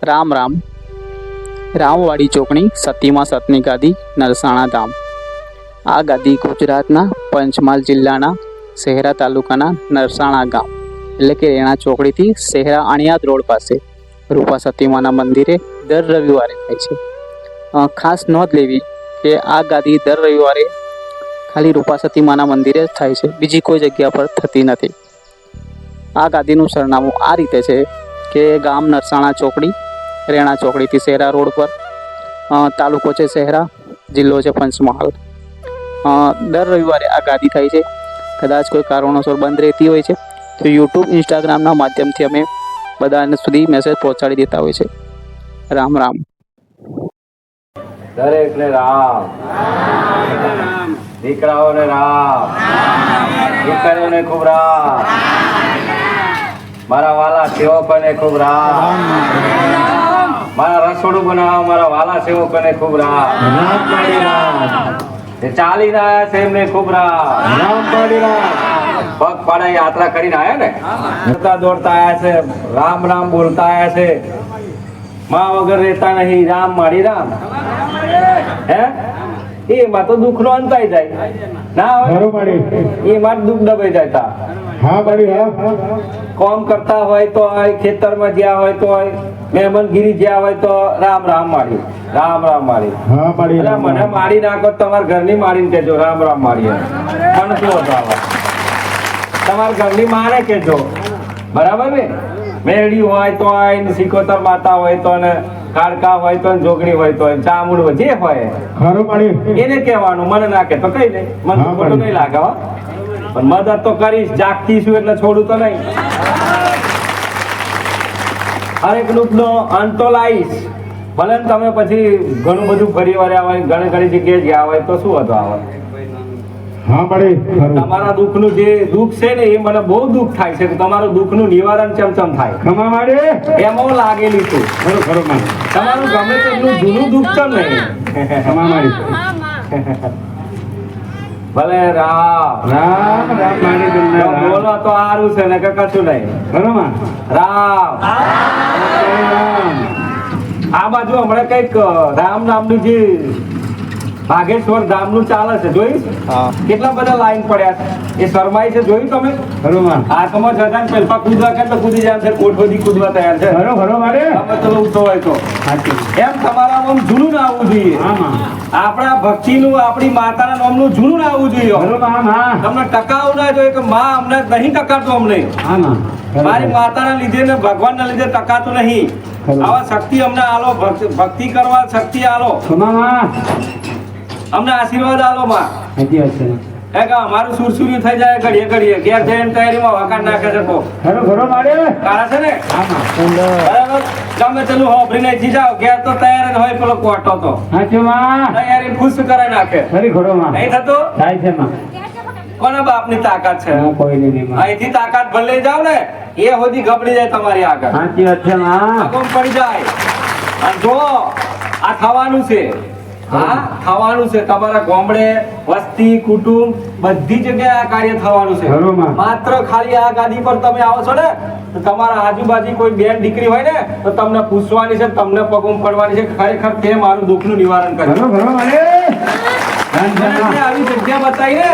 રામ રામ. રામવાડી ચોકણી સતીમાં સતની ગાદી નરસાણા ધામ. આ ગાદી ગુજરાતના પંચમહાલ જિલ્લાના શહેરા તાલુકાના નરસાણા ગામ એટલે કે રેણા ચોકડીથી શહેરા અણિયાદ રોડ પાસે રૂપા સતીમાના મંદિરે દર રવિવારે થાય છે. ખાસ નોંધ લેવી કે આ ગાદી દર રવિવારે ખાલી રૂપા સતીમાના મંદિરે જ થાય છે, બીજી કોઈ જગ્યા પર થતી નથી. આ ગાદીનું સરનામું આ રીતે છે કે ગામ નરસાણા ચોકડી, રેણા ચોકડીથી શહેરા રોડ પર, તાલુકો છે શહેરા, જિલ્લો છે પંચમહાલ. દર રવિવારે આ ગાદી થાય છે. કદાચ કોઈ કારણોસર બંધ રહેતી હોય છે તો યુટ્યુબ, ઇન્સ્ટાગ્રામના માધ્યમથી અમે બધાને સુધી મેસેજ પહોંચાડી દેતા હોય છે. રામ રામ. દરેકને રામ, દીકરાઓને રામ, દીકરીઓને ખૂબ રામ, મારા વાલા સેવકોને ખૂબ રામ, મારા રસોડું બનાવવા મારા વાલા સેવકોને ખૂબ રામ, ચાલીને આવ્યા છે એમને ખૂબ રામ, પગ પાડા યાત્રા કરીને આવ્યા ને, દોડતા દોડતા આવ્યા છે, રામ રામ બોલતા આવ્યા છે. માં વગર રહેતા નહીં, રામ મારી રામ. હે એમાં તો દુઃખ નો અંત આવી જાય ના, એમાં દુઃખ દબાઈ જાય. કોમ કરતા હોય તો ખેતરમાં જ્યાં હોય તો મહેમાનગીરી જ્યાં હોય તો રામ રામ મારી, રામ રામ મારી. મને મારી નાખો, તમારા ઘરની મારીને કેજો રામ રામ મારી. પણ શું હતો તમારા ઘરની મારે કેજો, બરાબર ને? મેરડી હોય તો સિકોતર માતા હોય તો, કાળકા હોય તો, જોગણી હોય તો, ચામુંડ હોય, જે હોય એને કહેવાનું. મને ના કે તો કઈ નહીં, મને ખોટું નહીં લાગે હો, પણ મદદ તો કરીશ. જાગતી છું એટલે છોડું તો નહીં. હરેક નો અંત તો લાવીશ. ભલે તમે પછી ઘણું બધું ફરી વર્યા હોય, ઘણી ઘણી જગ્યાએ ગયા હોય તો શું હતો આવે. તમારા દુઃખનું જે દુઃખ છે ને એ મને બહુ દુઃખ થાય છે કે તમારું દુઃખનું નિવારણ ચમચમ થાય એમાં લાગેલી છું. તમારું ગમે તેટલું જૂનું દુઃખ ચમ નહીં. ભલે રામ રામ બોલો તો સારું છે ને કે કશું નહીં. રામ આ બાજુ હમણાં કઈક રામ નામનું જે ભાગેશ્વર ધામ નું ચાલે છે, જોઈશ કેટલા બધા લાઈન પડ્યા છે. એ શરમાઈ છે, જોયું તમે? હાથમાં જતા પેલા કૂદવા કે તો કૂદી જાય છે, કોઠોથી કૂદવા તૈયાર છે. તમે તો ઉઠો હોય તો એમ તમારા નામ જૂનું ના આવવું જોઈએ. આપણા ભક્તિનું, આપણી માતાના નામનું જૂનું ના આવવું જોઈએ. તમને ટકાવું ના જોઈએ કે માં અમને નહીં ટકાતું, અમને મારી માતાના લીધે ને ભગવાનના લીધે ટકાતું નહીં. આવા શક્તિ અમને આલો, ભક્તિ કરવા શક્તિ આલો, અમને આશીર્વાદ આલો માં. અમારું સુરસુર્યું થઈ જાય ઘડીએ ઘડીએ, ઘેર જઈને તૈયારીમાં વખાણ નાખે છે. કાળા છે ને બરાબર, ગમે તેલું હોભરીને જીજાવ, ઘેર તો તૈયાર જ હોય. પેલો કોટો તો તૈયારી ખુશ કરાવી નાખે. નહીં થતું? કોના બાપની તાકાત છે? અહીંથી તાકાત ભલે જાવ ને એ સુધી ગબડી જાય તમારી આગળ, પડી જાય. અને જો આ થવાનું છે, હા થવાનું છે. તમારા ગામડે વસ્તી, કુટુંબ, બધી જગ્યાએ આ કાર્ય થવાનું છે. માત્ર ખાલી આ ગાદી પર તમે આવો છો ને તો તમારા આજુબાજુ કોઈ બેન દીકરી હોય ને તો તમને પૂછવાની છે, તમને પગમ પડવાની છે ખરેખર તે મારું દુઃખનું નિવારણ કર્યું. આવી જગ્યા બતાવી ને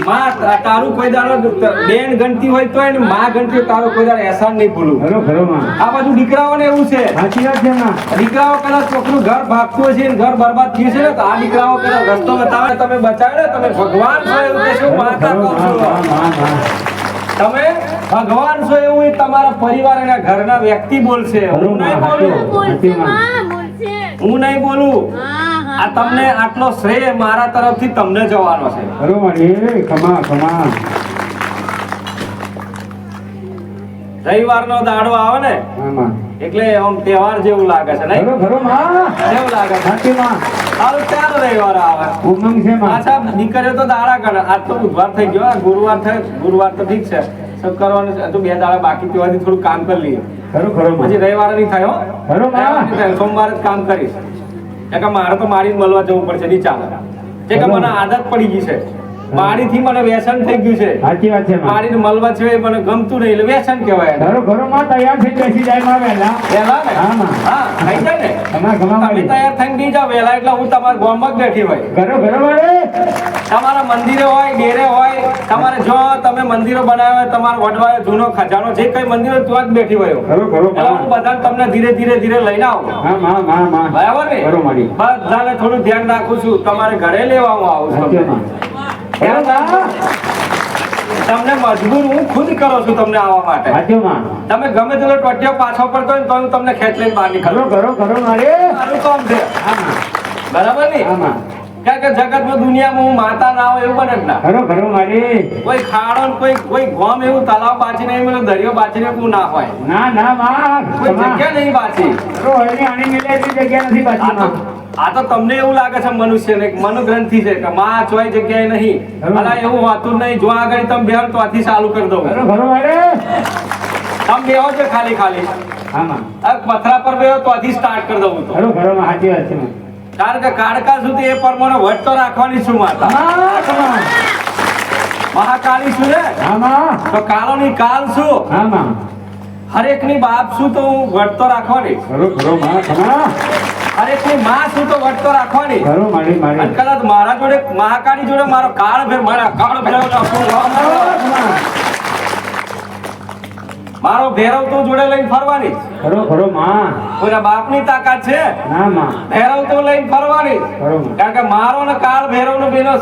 માં તારું કોઈ દાડો બેન ગણતી હોય તો એને માં ગણતી તારો કોઈ દાડો એહસાન નહીં ભૂલું. આ બધું દીકરાઓને એવું છે. દીકરાઓ કદાચ ચોકનું ઘર ભાગતું હોય છે, ઘર બરબાદ થયું છે ને તો આ દીકરાઓ કદાચ રસ્તો બતાવે, તમે બચાવે ને તમે ભગવાન છો એવું કહેશો. માતા કહું છું તમે ભગવાન છો એવું તમારા પરિવાર અને ઘરના વ્યક્તિ બોલશે. હું નહીં બોલું, હું નહીં બોલું. આ તમને આટલો શ્રેય મારા તરફથી તમને જવાનો છે. રવિવારનો દાડો આવે ને એટલે આમ તહેવાર જેવું લાગે છે, નહીં? કેવું લાગે છે? સારું, ચાલો રવિવાર આવે. અચ્છા, દીકરીઓ તો દાડા કરે. આજ તો બુધવાર થઈ ગયો, ગુરુવાર થાય. ગુરુવાર તો ઠીક છે, સબ કરવાનું છે. હજુ 2 દાડા બાકી, તેવાથી થોડું કામ કરી લઈએ. પછી રવિવાર નહીં થાય હો, સોમવારે જ કામ કરીશ. મારે તો મારી મળવા જવું પડશે, નહીં ચાલે. જે કે મને આદત પડી ગઈ છે મારીથી મને વ્યસન થઈ ગયું છે. સાચી વાત છે માં. મારીને મળવા છે એ મને ગમતું નહીં એટલે વ્યસન કહેવાય એને. ઘરો ઘરો માં તૈયાર થઈ બેસી જાય માં વહેલા. વહેલા ને? હા માં. હા, થઈ જાય ને? તમારા ઘરમાં તમે વાળી. તૈયાર થઈને બી જાઓ વહેલા એટલે હું તમારા ગામમાં જ બેઠી હોય. ઘરો ઘરો વાળે. તમારા મંદિરે હોય, ડેરે હોય, તમારે જો તમે મંદિરો બનાવ્યા હોય, તમારા વડવાએ જૂનો ખજાનો જે કઈ મંદિર હોય ત્યાં જ બેઠી હોય. ઘરો ઘરો એટલે હું બધાને તમને ધીરે ધીરે ધીરે લઈને આવું. હા માં માં માં. બરાબર ને? ઘરો મારી. બધાને થોડું ધ્યાન રાખું છું. તમારે ઘરે લેવામાં આવું છું. સાચી માં. ધ્યાન રાખો. તમને મજબૂર હું ખુદ કરું છું તમને આવવા માટે. સાચી માં. તમે ગમે તેટલો ટોટિયો પાછો પડતો હોય ને તો હું તમને ખેંચ લઈને બહાર ઘરો નીકળું. ઘરો ઘરો મારે. મારું કામ છે. હા માં. બરાબર ને? હા માં. કારણ કે જગતમાં દુનિયામાં હું માતા ના હોય એવું બને જ ના. ઘરો ઘરો મારી. કોઈ ખાડો ને કોઈ ગોમ એવું તલાવ બાચીને એવું બધું દરિયો બાચીને એવું ના હોય. ના ના માં. કોઈ જગ્યા નહીં બાચી. ઘરો હળની આણી મિલે એટલી જગ્યા નથી પાછી માં. આ તો તમને એવું લાગે છે મનુષ્યને કે મનોગ્રંથિ છે કે માં ચોય જગ્યાએ નહીં. અલા એવું હોતું જ નહીં. જો આગળ તમે બેહો તો આથી ચાલુ કરી દઉં. ઘરો ઘરો મારે. તમે બેહો છો ખાલી ખાલી હા માં. આ પથરા પર બેહો તો આથી સ્ટાર્ટ કરી દઉં તો. ઘરો ઘરો માં સાચી વાત છે માં. કારણ કે કાળકા સુધી એ પ્રમાણે વટ તો રાખવાની છું માતા. હા માં. મહાકાળી છું ને હા માં. તો કાળોની કાલ છું. હા માં. હરેકની બાપ છું તો હું વટ તો રાખવાની. ઘરો ઘરો માં માં. હરેકની માં છું તો વટ તો રાખવાની. ઘરો મારી અને મારી. કદાચ મારા જોડે મહાકાળી જોડે મારો કાળ ભેર મારા કાળ ભેરવ મારો ભેરવ તો જોડે લઈને ફરવાની. ઘરો ઘરો માં. કોઈના બાપની તાકાત છે ના માં. ભેરવ તો લઈને ફરવાની. ઘરો માં. કારણ કે મારો ને કાળ ભેરવ નો બેનો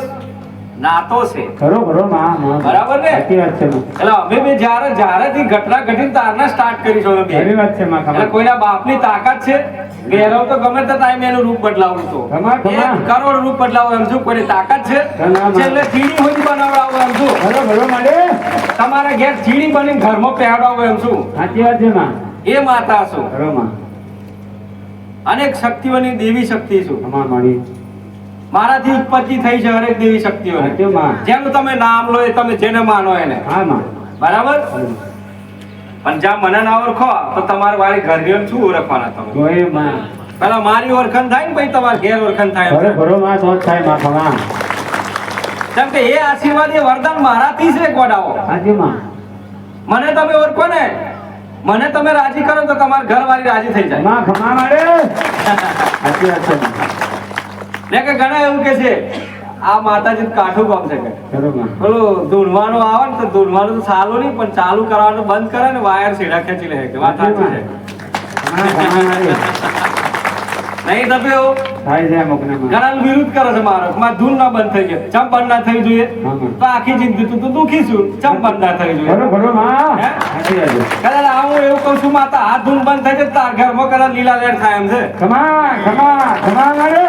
નાતો છે. ઘરો ઘરો માં માં. બરાબર ને? સાચી વાત છે માં. એટલે અમે બે જ્યારેથી ઘટના ઘટીને તારના સ્ટાર્ટ કરીશું અમે બે. ખરી વાત છે માં. એટલે ખમા. કોઈના બાપની તાકાત છે ભેરવ તો ગમે તે ટાઈમે એનું રૂપ બદલાવું તો ખમા, ખમા. 1 કરોડ રૂપ બદલાવું એમ શું કોઈની તાકાત છે ખમા. છેલ્લે ચીડી હોય બનાવડાવું એમ શું ઘરો ઘરો મારે. તમારા ઘેર ચીડી બનીને ઘરમાં પહેરાવું એમ શું સાચી વાત છે માં. એ માતા છું ઘરો માં. અનેક શક્તિઓની દેવી શક્તિ છું ખમા મારી. મારાથી ઉત્પત્તિ થઈ છે હરેક દેવી શક્તિઓની સાચી માં. જેનું તમે નામ લો એ તમે જેને માનો એને હા માં. બરાબર પણ જ્યાં મને ના ઓળખો તો તમારે વાળી ઘરની શું ઓળખવાના તમે જોઈ માં. પેલા મારી ઓળખાણ થાય ને પછી તમારે ઘેર ઓળખાણ થાય એમ ઘરો છે. ઘરો માં તો જ થાય માં. ખમા. કેમ કે એ આશીર્વાદ એ વરદાન મારાથી જ ગોડાવો સાચી માં. મને તમે ઓળખો ને મને તમે રાજી કરો તો તમારા ઘરવાળી રાજી થઈ જાય માં ખમા મારે. સાચી વાત છે માં. ને કે ઘણા એવું કે છે આ માતાજી કાઠું કામ છે કે ઘરો માં. પેલું ધૂળવાનું આવે ને તો ધૂળવાનું તો ચાલુ નહીં પણ ચાલુ કરવાનું બંધ કરે ને વાયર સીધા ખેંચી લે કે વાત સાચી છે ખમા ખમા મારી. નહીં તમે એવું થાય છે અમુકને માં. ઘણા વિરુદ્ધ કરે છે મારો કે મારે ધૂળ ના બંધ થઈ ગયો ચમ બંધ ના થવી જોઈએ હા માં. તો આખી જિંદગી તું દુખી છું ચમ બંધ ના થવી જોઈએ ઘરો ઘરો માં. હે? સાચી વાત છે. કદાચ આ હું એવું કહું છું માતા આ ધૂળ બંધ થઈ જાય તાર ઘરમાં કદાચ લીલા લેર થાય એમ છે ખમા ખમા ખમા મારે.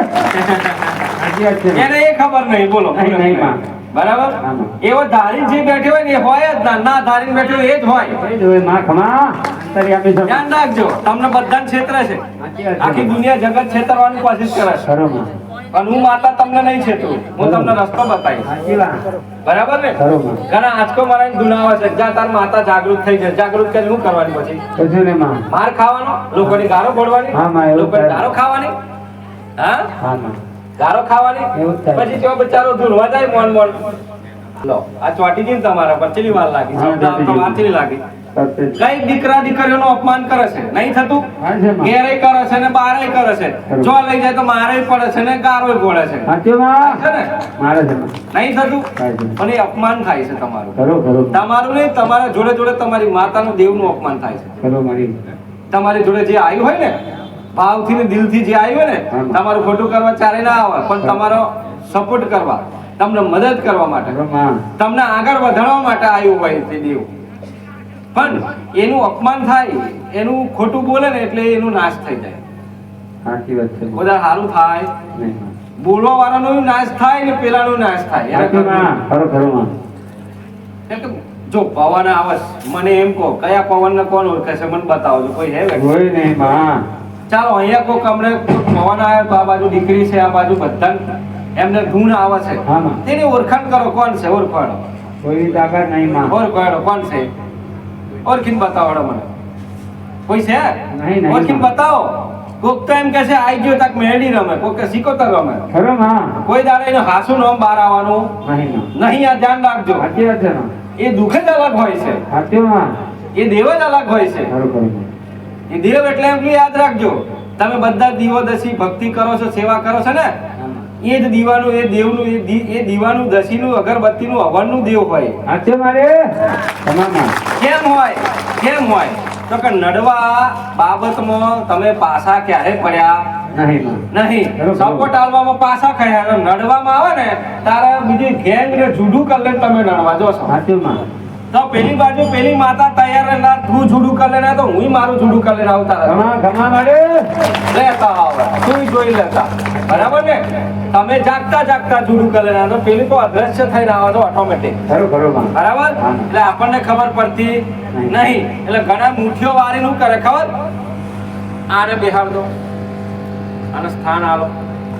સાચી વાત છે માં. એને એ ખબર નહીં બોલો નહીં, નહીં, માં. બરાબર હા, માં. એવો ધારી જે બેઠો હોય ને એ હોય જ ના ધારીને બેઠો હોય એ જ હોય એ જ હોય માં. ખમા. અંતરી આપી શકો. ધ્યાન રાખજો તમને બધાને ક્ષેત્ર છે સાચી વાત છે આખી માં. દુનિયા જગત છેતરવાની કોશિશ કરે છે ઘરો માં. પણ હું માતા તમને નહીં છેતરું હું તમને રસ્તો બતાવીશ સાચી વાત. બરાબર ને ઘરો માં. ઘણા આંચકો મારા દુનાવા છે જ્યાં તાર માતા જાગૃત થઈ જાય જાગૃત કરી શું કરવાની પછી કશું નહીં માં. માર ખાવાનો લોકોની ગારો બોલવાની હા, માં, એવું લોકોની થાય. ગારો ખાવાની હા હા માં. ગારો ખાવાની એવું જ થાય. પછી જો બચારો ધૂળવા જાય મોન મોન લો આ ચોટી ગઈ ને તમારા પર ચેલી વાર લાગી હા, શબ્દ આવતો વાર ચેલી લાગી સાચી. કઈ દીકરા દીકરીઓનું અપમાન કરે છે નહીં થતું હા છે માં. ઘેરે કરે છે ને બારે કરે છે જો લઈ જાય તો મારે પડે છે ને ગારો પડે છે સાચી માં. છે ને મારે છે માં. નહીં થતું થાય છે. પણ એ અપમાન થાય છે તમારું ઘરો ઘરો. તમારું નહીં તમારા જોડે જોડે તમારી માતાનું દેવનું અપમાન થાય છે ઘરો મારી. તમારી જોડે જે આવ્યું હોય ને ભાવથી ને દિલથી જે આવ્યું હોય ને હા. તમારું ખોટું કરવા ચારે ના આવે પણ તમારો સપોર્ટ કરવા તમને મદદ કરવા માટે ઘરો માં. તમને આગળ વધારવા માટે આવ્યું હોય તે દેવ પણ એનું અપમાન થાય એનું ખોટું બોલે ને એટલે એનું નાશ થઈ જાય સાચી વાત છે માં. બધા સારું થાય નહીં માં. બોલવા વાળાનો નાશ થાય ને પેલાનો નાશ થાય સાચી માં. ઘરો ઘરો માં. કેમ કે જો પવન આવે મને એમ કહો કયા પવનને કોણ ઓળખે છે મને બતાવજો કોઈ હે વ્યક્તિ? હોય નહીં માં. ચાલો અહીંયા કોક અમને પવન આવે તો આ બાજુ દીકરી છે આ બાજુ બધા એમને ધૂન આવે છે હા માં. તેની ઓળખાણ કરો કોણ છે ઓળખાણો કોઈની તાકાત નહીં માં. ઓળખાણો કોણ છે ઓળખીને બતાવો મને કોઈ છે નહીં, નહીં. ઓળખીને બતાવો કોક તો એમ કે છે આઈ ગયો તાક મેરડી રમે, કોક કે સિકોતર રમે. ખરો માં કોઈ દાડે એનું હાસું નામ બહાર આવવાનું નહીં. આ ધ્યાન રાખજો. સાચી વાત છે ના એ દુઃખ જ અલગ હોય છે, સાચી માં એ દેવ જ અલગ હોય છે. ખરું ખરું એ દેવ એટલે એમ યાદ રાખજો, તમે બધા દીવો દસી ભક્તિ કરો છો, સેવા કરો છો ને, એ જ દીવાનું, એ દેવનું, એ દીવાનું, દસીનું, અગરબત્તીનું, હવનનું દેવ હોય. સાચે મારે તમામ કેમ હોય? કેમ હોય? તો કે નડવા બાબતમાં તમે પાછા ક્યારે પડ્યા નહીં માં નહીં. બરોબર. સપોર્ટ આલવામાં પાછા ખાયા, અને નડવામાં આવે ને તારે બીજી ગેંગ ને જુડું કરી લઈને તમે નડવા જોશો. સાચી માં તો પેલી બાજુ પેલી માતા તૈયાર રહે, ના તું જુડું કરી લેના તો હું મારું જુડું કરી લઈને આવતા રહે. ઘણા ઘણા મારે લેતા આવે તું જોઈ લેતા, બરાબર ને? તમે જાગતા જાગતા જુડું કરી લેના તો પેલી તો અદ્રશ્ય થઈને આવે તો ઓટોમેટિક, ખરું ખરું માં બરાબર? હા. એટલે આપણને ખબર પડતી નહીં. એટલે ઘણા મુઠ્ઠીઓ વાળી શું કરે ખબર? આને બેહાડ દો, આને સ્થાન આલો,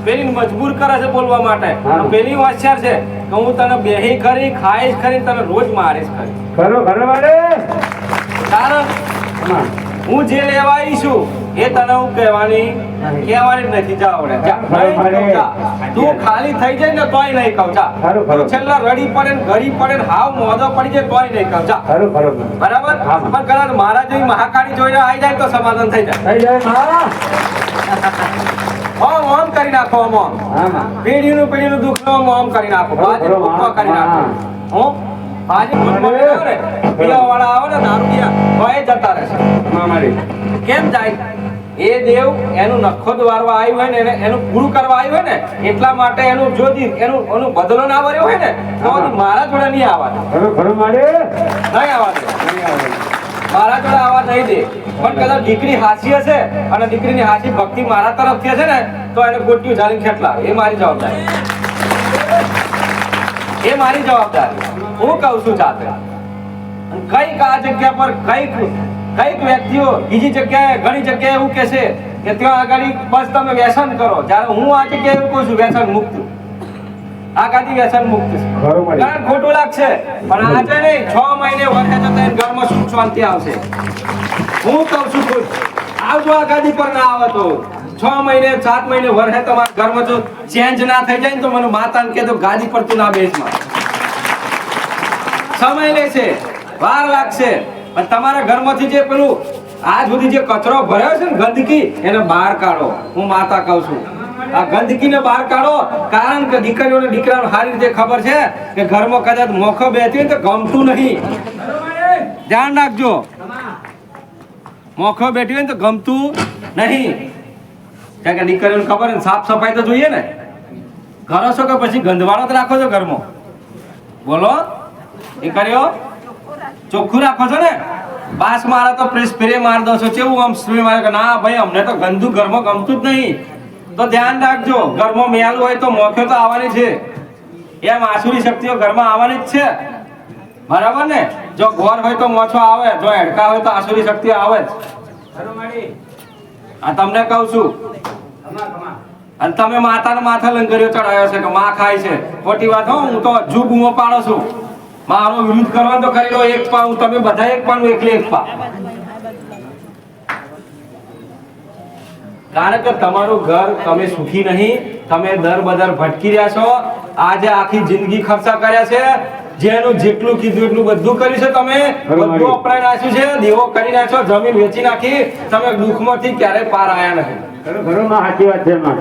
પેલી મજબૂર કરે છે બોલવા માટે. હા. પેલી હોશિયાર છે કે હું તને બેહી કરી ખાઈશ કરી તને રોજ મારીશ કરી. ખરું ખરું મારે કારણ માં હું જે લેવાઈ છું એ તને હું કહેવાની જ નથી. જા આવડે જા. નહીં કહું જા. તું ખાલી થઈ જાય ને તોય નહીં કહું જા. ખરું, ખરું. તું છેલ્લા રડી પડે ને ઘડી પડે ને હાવ મોઢો પડી જાય તોય નહીં કહું જા. ખરું ખરું માં બરાબર? હા. પણ કદાચ મારા જેવી મહાકાળી જોઈને આવી જાય તો સમાધાન થઈ જાય. થઈ જાય માં ઓમ ઓમ કરી નાખો, ઓમ ઓમ. હા માં પેઢીનું દુઃખ ઓમ ઓમ કરી નાખો, બરોબર, બાજી દુઃખ કરી નાખો. હો? બાજી દુઃખમાં આવે ને, પીવાવાળા આવે ને દારૂડિયા, તો એ જતા રહેશે. માં મારી કેમ જાય? એ દેવ એનું નખો દ્વારવા આવ્યું હોય ને, એનું પૂરું કરવા આવ્યું હોય ને, એટલા માટે એનું જો એનું બદલો ના ભર્યો હોય ને તો મારા જોડે નહીં આવવા દે. ખરું ખરું મારે નહીં આવવા દે. મારા જોડે આવવા નહીં દે. પણ કદાચ દીકરી હાસી હશે અને દીકરીની હાસી ભક્તિ મારા તરફથી હશે ને તો એને ગોટિયું ઝાલીને ખેંચલા. એ મારી જવાબદારી, એ મારી જવાબદારી. હું કહું છું જાતે. અને કઈક આ જગ્યા પર કઈક વ્યક્તિઓ બીજી જગ્યાએ ઘણી જગ્યાએ એવું કે છે કે ત્યાં આગળ બસ તમે વ્યસન કરો, જ્યારે હું આ જગ્યાએ એવું કહું છું વ્યસન મુક્ત. આ ગાદી વ્યસન મુક્ત છે. બરોબર. કારણ ખોટું લાગશે પણ આજે નહીં, 6 મહિને વર્ષે જતા એને ઘરમાં સુખ શાંતિ આવશે. હું કહું છું ખુદ આવજો આ ગાદી પર. ના આવે તો 6 મહિને 7 મહિને વર્ષે તમારા ઘરમાં જો ચેન્જ ના થઈ જાય ને તો મને માતાને કહેતો ગાદી પર તું ના બેસમાં. સમય લેશે, વાર લાગશે, પણ તમારા ઘરમાંથી જે પેલું આજ સુધી જે કચરો ભર્યો છે ને ગંદકી, એને બહાર કાઢો. હું માતા કહું છું આ ગંદકીને બહાર કાઢો. કારણ કે દીકરીઓને દીકરાને સારી રીતે ખબર છે કે ઘરમાં કદાચ મોખો બેઠી હોય તો ગમતું નહીં. ધ્યાન રાખજો, મોખો બેઠી હોય ને તો ગમતું નહીં. કારણ કે દીકરીઓને ખબર ને સાફ સફાઈ તો જોઈએ ને. કરો છો કે પછી ગંદવાળો જ રાખો છો ઘરમાં? બોલો, દીકરીઓ ચોખ્ખું રાખો છો ને? બાસ મારે તો સ્પ્રે માર દો છો, કેવું આમ સ્પ્રે મારે કે ના ભાઈ અમને તો ગંદુ ઘરમાં ગમતું જ નહીં. તો ધ્યાન રાખજો, ઘરમાં મેલું હોય તો મોખો તો આવવાની છે. એમ આસુરી શક્તિઓ ઘરમાં આવવાની જ છે, બરાબર ને? જો ગોર હોય તો મોછો આવે, જો હેડકા હોય તો આસુરી શક્તિઓ આવે જ. આ તમને કહું છું. અને તમે માતાને માથા લંગરીઓ ચડાવ્યો છે કે માં ખાય છે, ખોટી વાત. હું તો હજુ બૂમો પાડો છું. મારો વિરુદ્ધ કરવાનો તો કરી લો, એક પા હું, તમે બધા એક પા, એકલી એક પા. કારણ કે તમારું ઘર, તમે સુખી નહીં, તમે દર બદર ભટકી રહ્યા છો. આજે આખી જિંદગી ખર્ચા કર્યા છે, જેનું જેટલું કીધું એટલું બધું કર્યું છે. તમે બધું અપનાવી નાખ્યું છે, દેવો કરી નાખ્યો, જમીન વેચી નાખી. તમે દુઃખમાંથી ક્યારેય પાર આવ્યા નહીં. ખરું ખરું માં સાચી વાત છે માં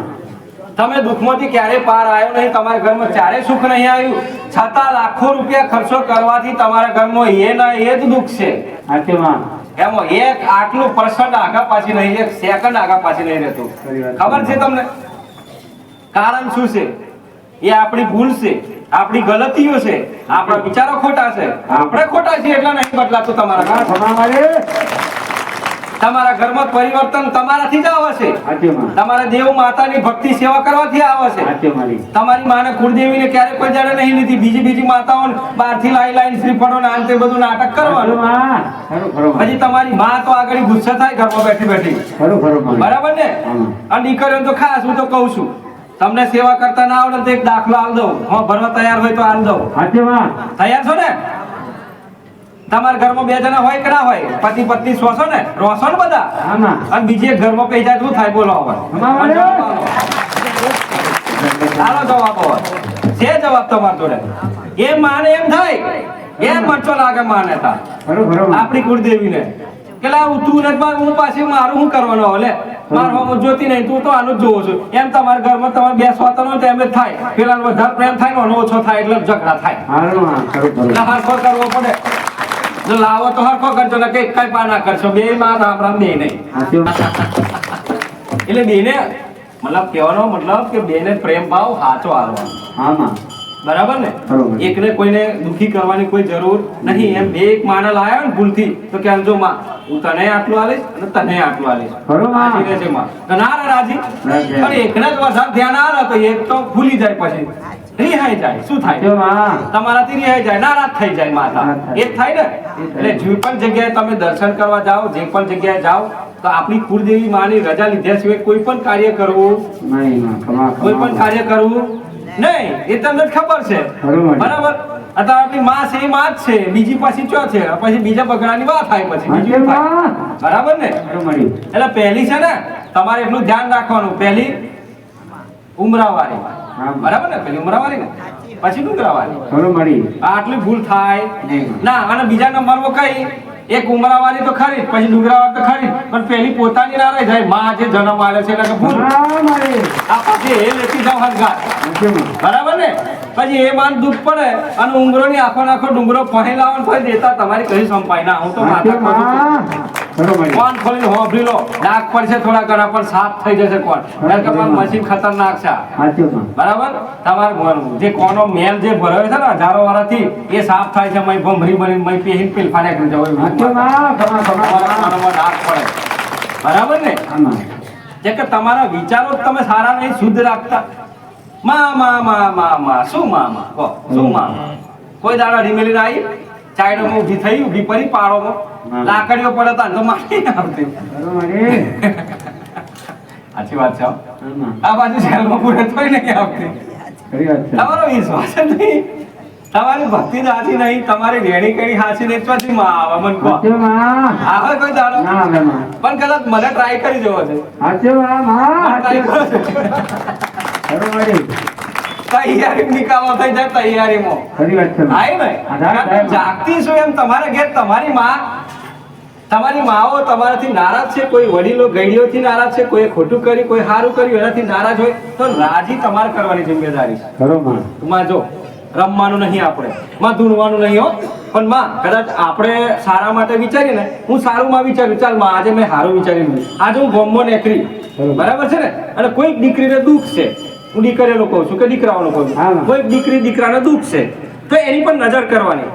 તમે દુઃખમાંથી ક્યારેય પાર આવ્યો નહીં. તમારા ઘરમાં ક્યારેય સુખ નહીં આવ્યું, છતાં લાખો રૂપિયા ખર્ચો કરવાથી તમારા ઘરમાં એ ના એ જ દુઃખ છે. સાચી માં એમાં એક આટલું % આગા પાછી નહીં, 1 સેકન્ડ આગા પાછી નહીં રહેતું. ખબર છે તમને કારણ શું છે? એ આપણી ભૂલ છે, આપણી ગલતીઓ છે, આપણા વિચારો ખોટા છે. આપણે ખોટા છીએ એટલે નહીં બદલાતું તમારા ઘર. તમારા ઘરમાં પરિવર્તન તમારાથી જ આવે છે. સાચી માં તમારા દેવ માતાની ભક્તિ સેવા કરવાથી આવે છે. સાચી મારી તમારી માને કુળદેવીને ક્યારે કોઈ જાણે નહીં લીધી, બીજી માતાઓ બહારથી લાઈ શ્રીફળો ને આંતે બધું નાટક કરવાનું. ખરું ખરું માં પછી તમારી માં તો આગળ ગુસ્સે થાય ઘરમાં બેઠી બેઠી, ખરું ખરું માં બરાબર ને? અને દીકરીઓ તો ખાસ હું તો કહું છું, તમને સેવા કરતા ના આવડે તો એક દાખલો આલ દઉં. હા, ભરવા તૈયાર હોય તો આલ દઉં. સાચી માં તૈયાર છો ને? તમારા ઘરમાં 2 જણા હોય કે ના હોય? પતિ પત્ની સોસો ને રોસો ને બધા? હા માં અને બીજી એક ઘરમાં પૈસા શું થાય બોલો હવે? ચાલો જવાબ હવે. છે જવાબ તમારા જોડે? એ માને એમ થાય એમ મરચો લાગે માને તા બરોબર આપણી કુળદેવીને કે લા તું ને હું પાછી મારું શું કરવાનું હવે? મારું હું જોતી નહીં, તું તો આનું જ જોવો છો. એમ તમારા ઘરમાં તમારે 2 સ્વાતનો હોય તો એમ જ થાય. પેલા વધારે પ્રેમ થાય ને આનો ઓછો થાય એટલે ઝઘડા થાય. હારું માં ખરું એટલે હરખો કરવો પડે. જો લાવો તો હરખો કરજો ને કઈ કઈ પાના કરશો. બે માં રામ રામ બે નહીં. એટલે બેને મતલબ કહેવાનો મતલબ કે બેને પ્રેમ ભાવ સાચો આલવાનો. હા માં બરાબર ને? બરોબર. એકને કોઈને દુખી કરવાની કોઈ જરૂર નહીં. એમ બે એક માણસ લાયા ને ભૂલથી તો કે આમ જો માં હું તને આટલું આલીશ અને તને આટલું આલીશ. બરોબર. રાજી રહેશે માં. તો ના રે રાજી. રાજી. પણ એકને જ વધારે ધ્યાન આલે તો એક તો ભૂલી જાય, પછી રિહાઈ જાય. શું થાય? જો માં તમારાથી રિહાઈ જાય, નારાજ થઈ જાય માતા. નારાજ થાય. એ જ થાય ને. એટલે જે પણ જગ્યાએ તમે દર્શન કરવા જાઓ, જે પણ જગ્યાએ જાઓ, તો આપણી કુળદેવી માની રજા લીધા સિવાય કોઈ પણ કાર્ય કરવું નહીં માં ખમા કોઈ પણ કાર્ય કરવું નહીં. એ તમને જ ખબર છે. બરોબર. બરાબર. અત્યારે આપણી માં છે એ માં જ છે, બીજી પાછી ચો છે, પછી બીજા બગડાની વાત થાય, પછી બીજું થાય. બરાબર ને? એટલે પહેલી છે ને તમારે એટલું ધ્યાન રાખવાનું, પહેલી ઉમરાવાળી. બરાબર ને? પહેલી ઉમરાવાળી ને પછી ડુંગરાવાળી. આટલી ભૂલ થાય ના. અને બીજા નંબરમાં કઈ એક ઉમરાવાળી તો ખરી, પછી ડુંગરાવાળી તો ખરી, પણ પહેલી પોતાની ના રહી જાય. માં જે જન્મ આવ્યો છે એટલે કે ભૂલ આ પછી એ લેતી જાવ હરગાત. બરાબર ને? પછી એ માન દુઃખ પડે અને ઉંગરોની આખો નાખો ડુંગરો ફહી લાવવાનું કોઈ દેતા તમારી કઈ સંપાય ના. હું તો માથા ખોલું કોણ ખોલીને હોભરી લો. ડાક પડશે થોડા ઘણા પણ સાફ થઈ જશે કોણ. કારણ કે મારું મશીન ખતરનાક છે. બરાબર? તમારે જે કોનો મેલ જે ભરાયો છે ને હજારો વર્ષથી એ સાફ થાય છે. મય ભમરી બની મય પેહીન પેલફાને કરી જવાય. ડાક પડે. બરાબર ને? જે કે તમારા વિચારો જ તમે સારા નહીં, શુદ્ધ રાખતા. માં શું માં કહો? શું માં? કોઈ દાડા રીમેલીને આવી ચાઈડોમાં ઊભી થઈ, ઊભી પડી પાડોમાં લાકડીઓ પડે તો મારી આવતી. સાચી વાત છે. આ બાજુ શહેરમાં પૂરે થોડી નહીં આવતી. તમારો વિશ્વાસ જ નહીં, તમારી ભક્તિ જ હાચી નહીં, તમારી રેણી કેણી હાચી નહીં, પછી માં આવે મને કહો. આવે કોઈ દાડો? પણ કદાચ મને ટ્રાય કરી જવો છે. તૈયારી નિકાલો થઈ જાય તૈયારીમાં. જાગતી શું એમ તમારા ઘેર તમારી માઓ તમારાથી નારાજ છે, કોઈ વડીલો ગઈડીઓથી નારાજ છે, કોઈ ખોટું કરી કોઈ સારું કર્યું એનાથી નારાજ હોય તો રાજી તમારે કરવાની જિમ્મેદારી છે. માં જો રમવાનું નહીં, આપણે માં ધૂણવાનું નહીં હો. પણ માં કદાચ આપણે સારા માટે વિચારીએ ને, હું સારું માં વિચાર્યું, ચાલ માં આજે મેં સારું વિચાર્યું, આજે હું ગોમમાં નીકળી. બરાબર છે ને? અને કોઈ દીકરીને દુઃખ છે, હું દીકરીઓનું કહું છું કે દીકરાઓનું કહું છું, કોઈ દીકરી દીકરાને દુઃખ છે તો એની પણ નજર કરવાની,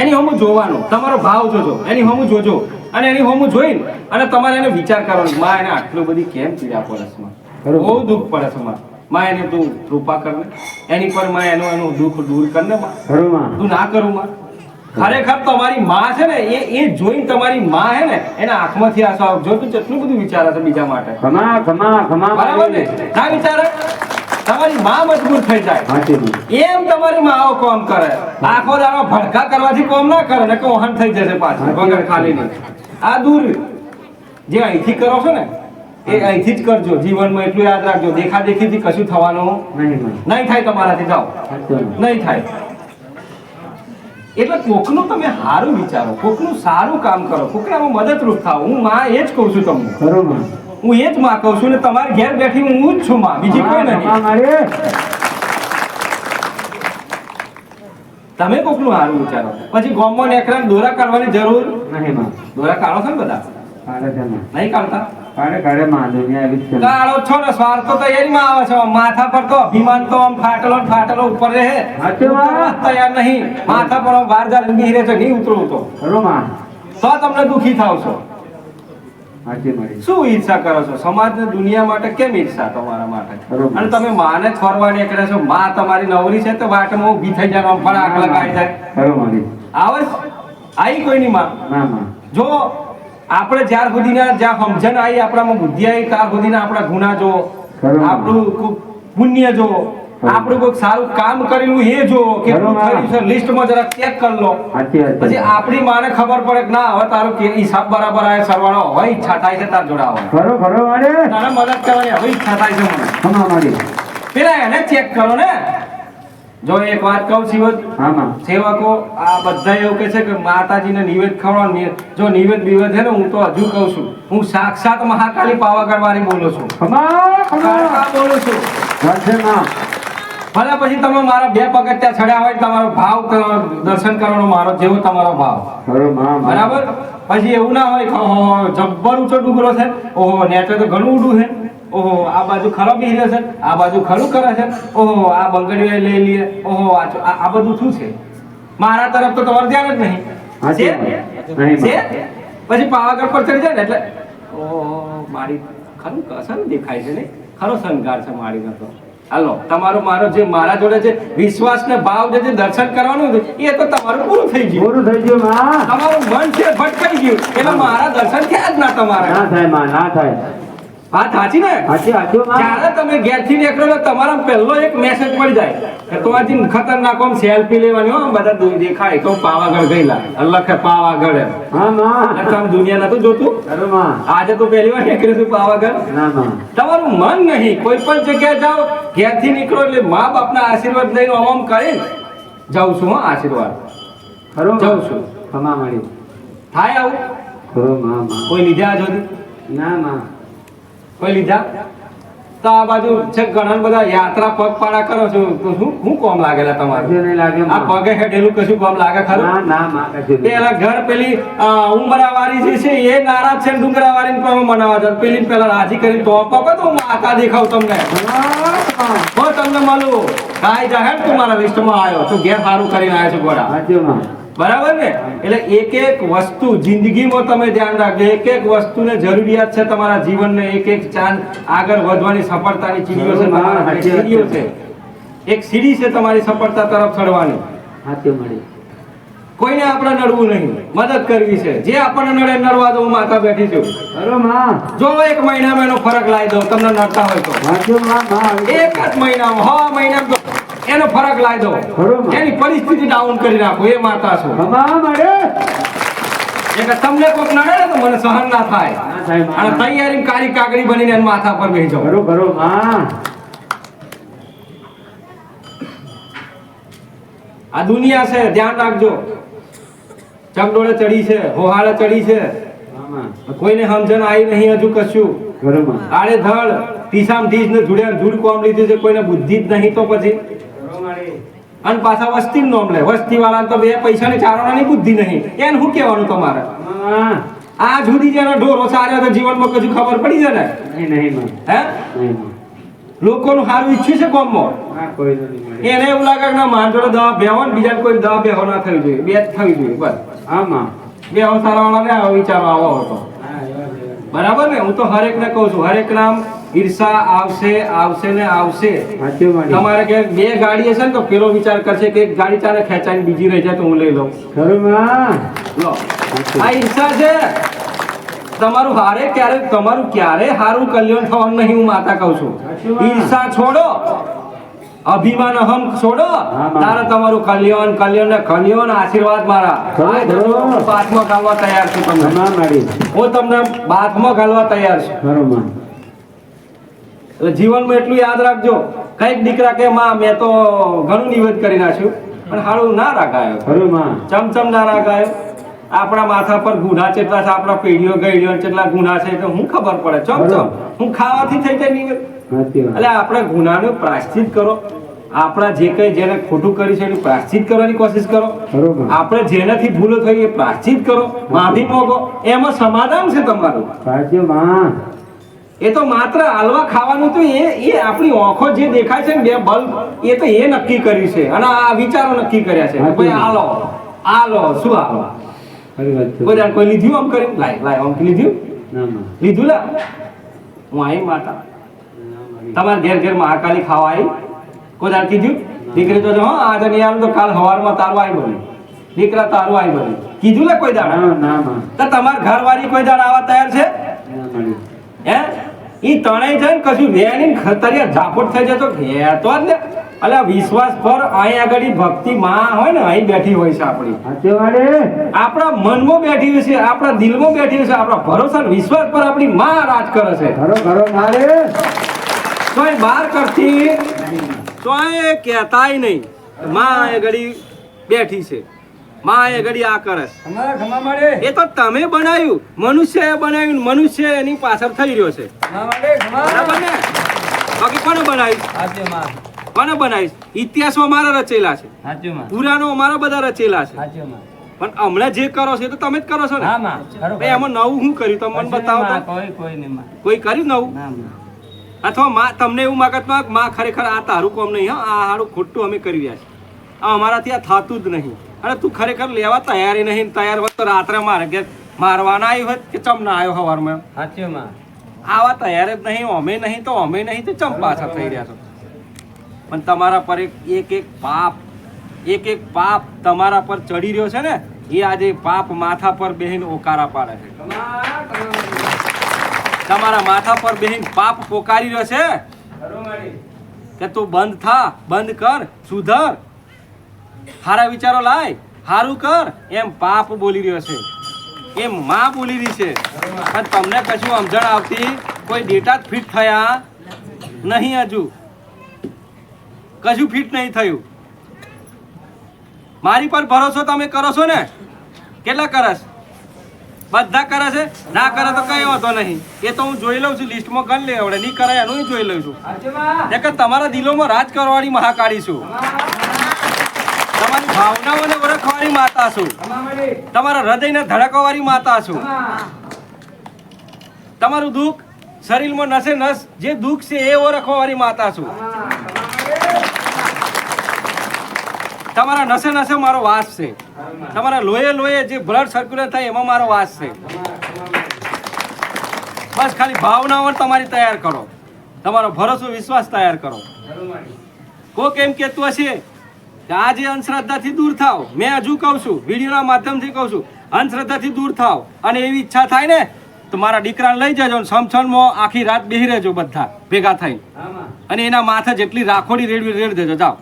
એની હોમું જોવાનું, તમારો ભાવ જોજો, એની હોમું જોજો અને એની હોમું જોઈને અને તમારે એને વિચાર કરવાનો. માં એને આટલું બધી કેમ પીડા પડે છે? બહુ દુઃખ પડે છે. માં એને તું કૃપા કર ને, એની પર માં એનું દુઃખ દૂર કર ને. તું ના કરું માં. ખરેખર તમારી માં છે ને એ જોઈને તમારી માં હે ને એના આંખમાંથી આંસુ આવે. જો તું કેટલું બધું વિચારે છે બીજા માટે. બરાબર ને? ના વિચારે? તમારી માં મજબૂર થઈ જાય એમ તમારી માં આવો કામ કરે. આખો દાડો ભડકા કરવાથી કામ ના કરે ને કે ઓહન થઈ જશે પાછું વગર ખાલી નહીં. આ દૂર જે અહીંથી કરો છો ને એ અહીંથી જ કરજો. જીવનમાં એટલું યાદ રાખજો, દેખા દેખીથી કશું થવાનું નહીં થાય તમારાથી. જાઓ, નહીં થાય. એટલે કોકનું તમે સારું વિચારો, કોકનું સારું કામ કરો, કોકનામાં મદદરૂપ થાવ. હું માં એ જ કહું છું તમને. હું એ જ માં કહું છું ને તમારી ઘેર બેઠી હું જ છું માં, બીજી કોઈ નહીં. તમે કોકનું સારું વિચારો. પછી ગામમાં નેકરાને દોરા કાઢવાની જરૂર નહીં. દોરા કાઢો છો ને બધા? નહીં કાઢતા? કાળો છો ને સ્વાર્થ તો તૈયારીમાં આવે છે. માથા પર તો અભિમાન તો આમ ફાટેલો ઉપર રહે, તૈયાર નહીં. માથા પર આમ વાર જાર બીરે છે, નહીં ઉતરવું તો તમને દુખી થાવ છો. શું ઈચ્છા કરો છો? સમાજ ને દુનિયા માટે કેમ ઈચ્છા તમારા માટે? અને તમે માને છોડવા નીકળે છો. માં તમારી નવરી છે તો વાટમાં ઊભી થઈ જાય, ફળાક લગાવી જાય. આવે આવી કોઈની માં? જો આપણે જ્યાર સુધીના જ્યાં સમજણ આવી, આપણામાં બુદ્ધિ આવી, ત્યાર સુધીના આપણા ગુના જો, આપણું પુણ્ય જો, આપણું કોઈ સારું કામ કરેલું એ જો કેટલું બરોબર. થયું છે લિસ્ટમાં જરા ચેક કરી લો સાચી વાત પછી છે. આપણી માને ખબર પડે કે ના હવે તારું હિસાબ બરાબર આવે સરવાળો હવે ઈચ્છા થાય છે તાર જોડાવો ખરો ખરો મારે તારે મદદ કરવાની હવે ઈચ્છા થાય છે મને હમણાં મારી પેલા એને ચેક કરો ને જો એક વાત કહું શિવત આમાં સેવકો આ બધા એવું કહે છે કે માતાજીને નિવેદ ખવડાવો જો નિવેદ છે ને હું તો હજુ કહું છું હું સાક્ષાત મહાકાલી પાવાગઢ વાળી બોલું છું કાળકા બોલું છું ભલે પછી તમે મારા બે પગથિયા ચડ્યા હોય તમારો ભાવ દર્શન કરવાનો મારો જેવો તમારો ભાવ બરાબર પછી એવું ના હોય કે ઓહો જબ્બર ઊંચો ડુંગરો છે ઓહો નેચર તો ઘણું ઊંડું છે ઓહો આ બાજુ ખરો બેહી છે આ બાજુ ખરું કરે છે ઓહો આ બંગડીઓ લઈ લઈએ ઓહો આ બધું શું છે મારા તરફ તો તમારું ધ્યાન જ નહીં સાચી છે? વાત. છે? પછી પાવાગઢ પર ચડી જાય ને એટલે ઓહો મારી ખરું કસન દેખાય છે ને ખરો શણગાર છે મારીનો તો હાલો તમારો મારો જે મારા જોડે જે વિશ્વાસ ને ભાવ જે દર્શન કરવાનું હતું એ તો તમારું પૂરું થઈ ગયું પૂરું થઈ ગયું માં તમારું મન છે ભટકાઈ ગયું એટલે મારા દર્શન થયા જ ના તમારા ના થાય માં ના થાય વાત સાચી ને સાચી સાચું માં જ્યારે તમે ઘેરથી નીકળો તો તમારા પહેલો એક મેસેજ પડી જાય કે તો આજે ખતરનાક આમ સેલ્ફી લેવાની હો બધા દેખાય તો પાવાગઢ ગયેલા અલ્લાહ કે પાવાગઢ એમ. હા માં એટલે આમ દુનિયા નતું જોતું ખરું માં આજે તો પહેલી વાર નીકળ્યું છું પાવાગઢ ના માં તમારું મન નહીં કોઈ પણ જગ્યાએ જાઓ ઘેરથી નીકળો એટલે મા બાપના આશીર્વાદ લઈને આમ કરીને જાઉં છું હો આશીર્વાદ ખરું જાઉં છું ખમા મળી થાય આવું ખરું માં માં કોઈ લીધા જોતી ના માં કોઈ લીધા તો આ બાજુ છે ઘણા બધા યાત્રા પગપાળા કરો છો તો શું કોમ લાગેલા તમારે કશું નહીં લાગે આ માં પગે હેઠેલું કશું કોમ લાગે ખરું ના ના માં કશું નહીં. પેલા ઘર પેલી ઉમરાવાળી જે છે એ નારાજ છે ડુંગરાવાળી પણ મનાવા છે પેલી પેલા રાજી કરી તો પકો તો હું આકા દેખાવ તમને હો તમને મળું કાંઈ જાહેર તું મારા લિસ્ટમાં આવ્યો તું ઘેર સારું કરીને આવ્યો છું ગોળા સાચું માં બરાબર ને એટલે એક એક વસ્તુ જિંદગીમાં તમે ધ્યાન રાખજો એક એક વસ્તુને જરૂરિયાત છે તમારા જીવનને એક એક ચાંદ આગળ વધવાની સફળતાની ચીડીઓ છે તમારા હાથે સીડીઓ છે એક સીડી છે તમારી સફળતા તરફ ચડવાની સાચું મળી કોઈને આપણે નડવું નહીં મદદ કરવી છે જે આપણને નડે નડવા દો હું માતા બેઠી છું ખરું માં જો એક મહિનામાં એનો ફરક લાવી દો તમને નડતા હોય તો સાચું માં માં એક જ મહિનામાં મહિનામાં તો એનો ફરક લાવી દો ખરું માં. એની પરિસ્થિતિ ડાઉન કરી નાખો એ માતા છું ખમા મળે એટલે તમને કોક નડે ને તો મને સહન ના થાય ના થાય માં. અને તૈયારી કાળી કાગડી બનીને એના માથા પર બેસી જાઓ ખરું ખરું માં આ દુનિયા છે ધ્યાન રાખજો ચકડોળે ચડી છે હોહાળે ચડી છે મામા કોઈને સમજણ આવી નહીં હજુ કશું ખરું માં આડે ધડ ટીસામ ટીસ ને જુડ્યા જુડ કોમ લીધું છે કોઈને બુદ્ધિ જ નહીં તો પછી ખરું મળી અને પાછા વસ્તી નોમ લે વસ્તી વાળા તો બે પૈસાની ચારણાની બુદ્ધિ નહીં એને શું કહેવાનું તમારે મામા આ જુદી જેનો ઢોરો સાર્યો તો જીવનમાં કશું ખબર પડી છે ને નહીં નહીં માં હે નહીં માં લોકોનું સારું ઈચ્છ્યું છે કોમમાં આ કોઈ નહીં મળી એને એવું લાગે કે ના માર જોડે દવા બેહો ને બીજા કોઈ દવા બેહો ના થવી જોઈએ બે જ થવી જોઈએ બસ હા માં બેહો સારા વાળા ને આવો વિચારો આવો હતો હા એવા જ એવા જ. બરાબર ને હું તો હરેક ને કહું છું હરેક નામ ઈર્ષા આવશે આવશે ને આવશે સાચું મળી તમારે કે બે ગાડી હશે ને તો પેલો વિચાર કરશે કે એક ગાડી ચાલે ખેંચાઈને બીજી રહી જાય તો હું લઈ લઉં ખરું માં લો આ ઈર્ષા છે તમારું ક્યારે હારું કલ્યાણ થવાનું નહીં હું માતા કહું છું ઈર્ષા છોડો અભિમાન અહમ છોડો તારે તમારું કલ્યાણ આશીર્વાદ મારા ખરું, ખરું. હું બાથમાં ગાલવા તૈયાર છું તમને ખમા મળી હું તમને બાથમાં ગાલવા તૈયાર છું ખરું માં એટલે જીવનમાં એટલું યાદ રાખજો કઈક દીકરા કે માં મેં તો ઘણું નિવેદ કરી નાખ્યું પણ હારું ના રાખાયો ખરું માં ચમચમ ના રાખાયો આપણા માથા પર ગુના કેટલા છે આપણા પેઢીઓ ગઈડીઓ કેટલા ગુના છે તો હું ખબર પડે ચમચમ હું ખાવાથી થઈ જાય નિવેદ સાચી વાત એટલે આપણે ગુનાનું પ્રાયશ્ચિત કરો આપણા જે કઈ જેને ખોટું કર્યું છે એનું પ્રાયશ્ચિત કરવાની કોશિશ કરો ખરું માં આપણે જેનાથી ભૂલો થઈ એ પ્રાયશ્ચિત કરો માફી માંગો એમાં સમાધાન છે તમારું સાચું માં એ તો માત્ર હાલવા ખાવાનું તો એ આપણી આંખો જે દેખાય છે ને બે બલ્બ એ તો એ નક્કી કર્યું છે અને આ વિચારો નક્કી કર્યા છે કે ભાઈ આલો શું આલો ખરી વાત છે કોઈ દાડ કોઈ લીધું આમ કરી લાય આમ લીધું ના માં લીધું લા હું આવી માતા ના મળી તમારે ઘેર મહાકાલી ખાવા આવી કોઈ દાડ કીધું દીકરી તો હા આજે નહીં આવ્યું તો કાલ સવારમાં તારું આવી બની દીકરા તારું આવી બની કીધું લે કોઈ દાડ ના ના માં તો તમારા ઘરવાળી કોઈ દાડ આવવા તૈયાર છે ના મળી હે ઈ તણાઈ જાય ને કશું વેણી ખતરિયા ઝાપટ થઈ જાય તો ઘેર તો જ ને અલ્યા વિશ્વાસ પર અહીં આગળ ભક્તિ માં હોય ને અહીં બેઠી હોય છે આપણી સાચી વાળે આપણા મનમાં બેઠી હોય છે, આપણા દિલમાં બેઠી હોય છે, આપણા ભરોસા અને વિશ્વાસ પર આપણી માં રાજ કરે છે. ખરો મારે તોય બહાર કરતી તોય કહેતાય નહીં માં એ ઘડી બેઠી છે, માં એ ઘડી આ કરે છે. અમારા ખમા મારે એ તો તમે બનાવ્યું, મનુષ્યએ બનાવ્યું, મનુષ્ય એની પાછળ થઈ રહ્યો છે. ખમા મારે ખમા બરાબર ને? બાકી કોને બનાવ્યું? સાચી માં કોને બનાવીશ? ઇતિહાસો અમારા રચેલા છે, સાચી માં પુરાણો અમારા બધા રચેલા છે, સાચી માં પણ હમણાં જે કરો છો એ તો તમે જ કરો છો ને. હા માં ખરો ભાઈ એમાં નવું શું કર્યું તમે મને બતાવો તો. કોઈ નહીં માં કોઈ કર્યું નવું? ના માં અથવા માં તમને એવું મગજમાં માં ખરેખર આ તારું કામ નહીં, હા આ હારું ખોટું અમે કરી રહ્યા છીએ, આ અમારાથી આ થતું જ નહીં. અને તું ખરેખર લેવા તૈયારી નહીં, તૈયાર હોત તો રાત્રે મારે ઘેર મારવાના આવ્યું હોત કે ચમ ના આવ્યો સવારમાં? સાચી માં આવા તૈયાર જ નહીં, અમે નહીં તો અમે નહીં તો ચમ પાછા થઈ રહ્યા છો. પણ તમારા પર એક પાપ તમારા પર ચડી રહ્યો છે ને, એ આજે પાપ માથા પર બેહીને ઓકારા પાડે છે. તમારા માથા પર બેહીને પાપ પોકારી રહ્યો છે કે તું બંધ થા, બંધ કર, સુધર, હારા વિચારો લાય, હારું કર, એમ પાપ બોલી રહ્યો છે, એમ માં બોલી રહી છે. પણ તમને કશું સમજણ આવતી, કોઈ ડેટા જ ફિટ થયા નહીં, હજુ કશું ફિટ નહીં થયું. મારી પર ભરોસો તમે કરો છો ને? કેટલા કરસ? બધા કરે છે, ના કરે તો કઈ વાંધો નહીં, એ તો હું જોઈ લઉં છું, લિસ્ટમાં ગણ લે આવડે, નહીં કરાય એનું જોઈ લઉં છું. કે તમારા દિલોમાં રાજ કરવાની મહાકાળી છું, તમારી ભાવનાઓને ઓળખવાની માતા છું, તમારા હૃદયને ધડકવાની માતા છું, તમારું દુઃખ શરીરમાં નસે નસ જે દુઃખ છે એ ઓળખવાની માતા છું, તમારા નસે નસે મારો વાસ છે, તમારા લોહે જે બ્લડ સર્ક્યુલેટ થાય એમાં મારો વાસ છે. બસ ખાલી ભાવનાઓ તમારી તૈયાર કરો, તમારો ભરોસો વિશ્વાસ તૈયાર કરો. કોક એમ કહેતું હશે કે આ જે અંધશ્રદ્ધાથી દૂર થાવ, મેં હજુ કહું છું, વિડીયોના માધ્યમથી કહું છું, અંધશ્રદ્ધાથી દૂર થાવ, અને એવી ઈચ્છા થાય ને તો મારા દીકરાને લઈ જજો, સમસણમાં આખી રાત બેહી રહેજો બધા ભેગા થઈ, અને એના માથે જેટલી રાખોડી રેડ દેજો. જાઓ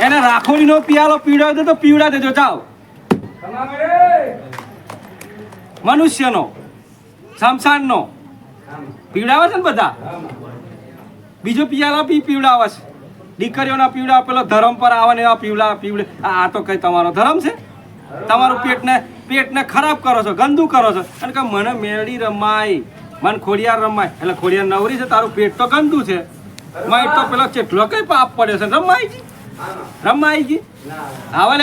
એને રાખોડીનો પિયાલો પીવડાવી દે તો પીવડા દેજો. જાઓ મનુષ્યનો શમશાનનો પીવડાવે છે ને બધા, બીજો પિયાલો પીવડાવે છે, દીકરીઓના પીવડા, પેલો ધર્મ પર આવે ને એવા પીવડે. આ તો કઈ તમારો ધર્મ છે? તમારું પેટને ખરાબ કરો છો, ગંદુ કરો છો, અને કે મને મેળી રમાય, મને ખોડિયાર રમાય, એટલે ખોડિયાર નવરી છે, તારું પેટ તો ગંદુ છે, માય તો પેલો કેટલો કઈ પાપ પડ્યો છે, રમાયજી આવે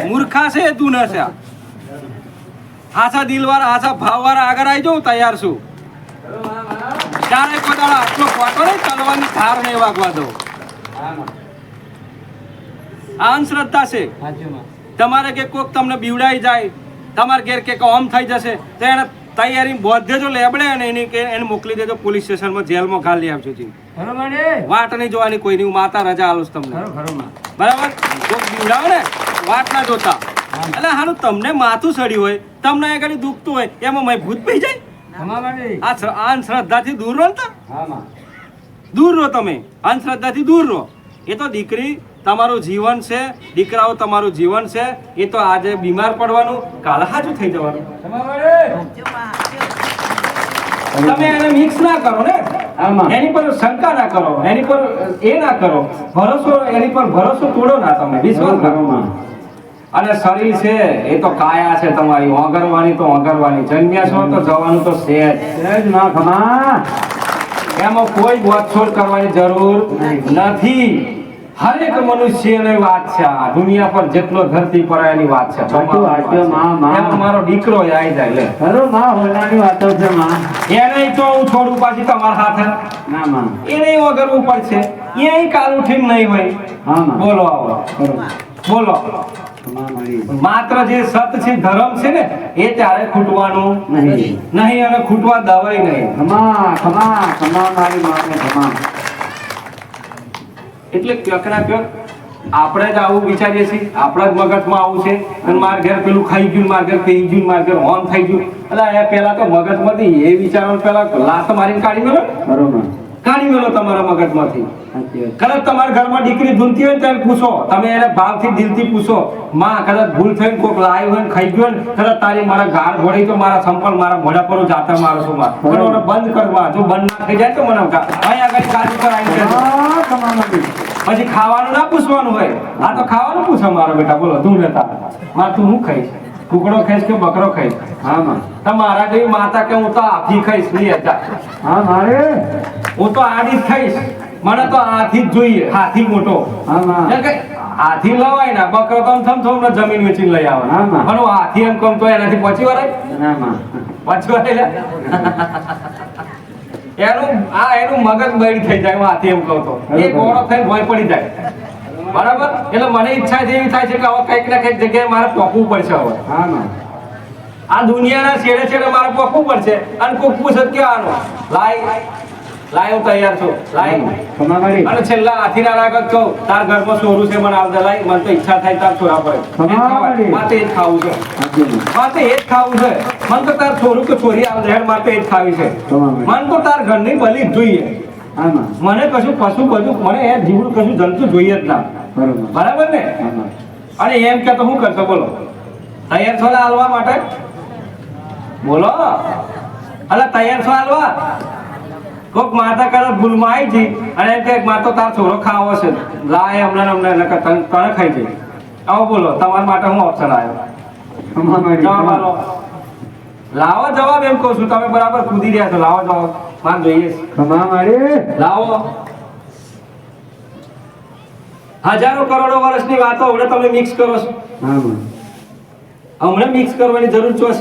મૂર્ખા છે તું ન છે. હાસા દિલવાળા, હાસા ભાવવાળા આગળ આવી જાઉં, તૈયાર છું. ક્યારે કોઈ આટલો ખોટો નહીં, ચાલવાની ધાર નહીં વાગવા દો. આ અંધશ્રદ્ધા છે. તમારે કે કોક તમને બીવડાઈ જાય, તમારે ઘેર કે ઓમ થઈ જશે તો એને તૈયારી બોધ દેજો લેબડે, અને એને મોકલી દેજો પોલીસ સ્ટેશનમાં, જેલમાં ઘાલી આપજો. વાટ નહીં જોવાની કોઈની, હું માતા રજા આલું તમને, બરાબર? કોક બીવડાવે ને વાટ ના જોતા, એટલે હારું તમને માથું સડ્યું હોય, તમને આગળ દુખતું હોય, એમાં મેં ભૂત પી જાય. આ અંધશ્રદ્ધાથી દૂર રહો ને, દૂર રહો તમે, અંધશ્રદ્ધાથી દૂર રહો. એ તો દીકરી તમારું જીવન છે, દીકરાઓ તમારું જીવન છે, એ તો આજે બીમાર પડવાનું, કાલે હાજુ થઈ જવાનું. તમે એને મિક્સ ના કરો ને, એની પર શંકા ના કરો, એની પર એ ના કરો, ભરોસો એની પર ભરોસો તોડો ના, તમે વિશ્વાસ કરો. અને શરીર છે એ તો કાયા છે તમારી, ઓગરવાની તો ઓગરવાની, જન્મ્યા છો તો જવાનું તો છે જ ના ખમા. એમાં કોઈ બોધછોડ કરવાની જરૂર નથી. હરેક મનુષ્યની વાત છે, આ દુનિયા પર જેટલો ધરતી પર એની વાત છે. મારો દીકરો આવી જાય લે, એને તો હું છોડું પાછી તમારા હાથે, એને વગરવું પડશે, એ કાલ ઉઠીને નહીં હોય. બોલો આવો, બોલો. માત્ર જે સત છે, ધર્મ છે ને, એ ત્યારે ખૂટવાનું નહીં, અને ખૂટવા દવાય નહીં. એટલે ક્યાંક ના ક્યાંક આપણે જ આવું વિચારીએ છીએ, આપણા જ મગજમાં આવું છે, અને મારા ઘેર પેલું ખાઈ ગયું, મારા ઘેર પી ગયું, મારા ઘેર હોન થઈ ગયું. એટલે એ પેલા તો મગજમાંથી એ વિચારો પેલા લાત મારીને કાઢી મેળો, બરોબર? કાઢી મેલો તમારા મગજમાંથી. સાચી વાત. કદાચ તમારા ઘરમાં દીકરી ધૂનતી હોય ને ત્યારે પૂછો, તમે એને ભાવથી દિલથી પૂછો, માં કદાચ ભૂલ થઈને કોક લાવ્યું હોય ને ખાઈ ગયું હોય ને, કદાચ તારી મારા ગાળ ઘોડી તો મારા સંપલ મારા મોઢા પર જાતા મારો છું માં, પણ મને બંધ કરવા, જો બંધ ના થઈ જાય તો મને અહીં આગળ ગાડી પર આવી જજો. હા, ખમા મારી. પછી ખાવાનું ના પૂછવાનું હોય, આ તો ખાવાનું પૂછો મારો બેટા, બોલો તું રહેતા માં તું હું ખાઈશ, કુકડો ખાઈશ કે બકરો ખાઈશ? હા માં. તમારા જેવી માતા કે હું તો હાથી ખાઈશ નહીં હતા, હા મારે. હું તો આડી જ ખાઈશ, મને તો હાથી જ જોઈએ, હાથી મોટો. હા માં. એટલે કે હાથી લવાય ને, બકરો તો થમ થમ જમીન વેચીને લઈ આવે. હા, માં. પણ હું હાથી એમ કહું તો એનાથી પછી વરાય, ના માં. પછી વરાય એનું મગજ બળી થઈ જાય, હું હાથી એમ કહું તો એક ઓળો થઈને ભોય પડી જાય. બરાબર? એટલે મને ઈચ્છા જેવી થાય છે કે હવે કંઈક ના કંઈક જગ્યાએ મારે પહોંચવું પડશે. હવે હા માં. આ દુનિયાના છેડે છેડે મારે પહોંચવું પડશે, અને કોક પૂછે કે આનો લાય હું તૈયાર છું, લાય. ખમા મારી. અને છેલ્લા હાથીના લાગત કહું, તાર ઘરમાં સોરું છે, મને આવતા લાય, મને તો ઈચ્છા થાય તાર છોરા પડે, મારે એ જ ખાવું છે, સાચી વાત. મારે એ જ ખાવું છે, મને તો તાર છોરું કે છોરી આવે હેડ, મારે તો એ જ ખાવી છે, ખમા મારી. મને તો તાર ઘરની બલી જ જોઈએ, હા માં. મને કશું પશુ બધું મને એ જીવડું કશું જંતુ જોઈએ જ ના. બરોબર. બરાબર ને? હા માં. અને એમ કે તો શું કરશો બોલો? તૈયાર છો ને હાલવા માટે? બોલો અલા તૈયાર છો હાલવા? કોક માતા કરે ભૂલમાં આવી જી અને એમ કે માં તો તાર છોરો ખાવો છે, લાય હમણાં તને ખાઈ જઈ. આવો બોલો, તમારા માટે હું ઓપ્શન આવ્યો? ખમા મારી. જવાબ આલો. લાવો જવાબ, એમ કહું છું, તમે બરાબર કૂદી રહ્યા છો. લાવો જવાબ, માન જોઈએ છે. ખમા મારી. લાવો. હજારો કરોડો વર્ષની વાતો હવે તમે મિક્સ કરો છો. હા માં. હમણાં મિક્સ કરવાની જરૂર છે.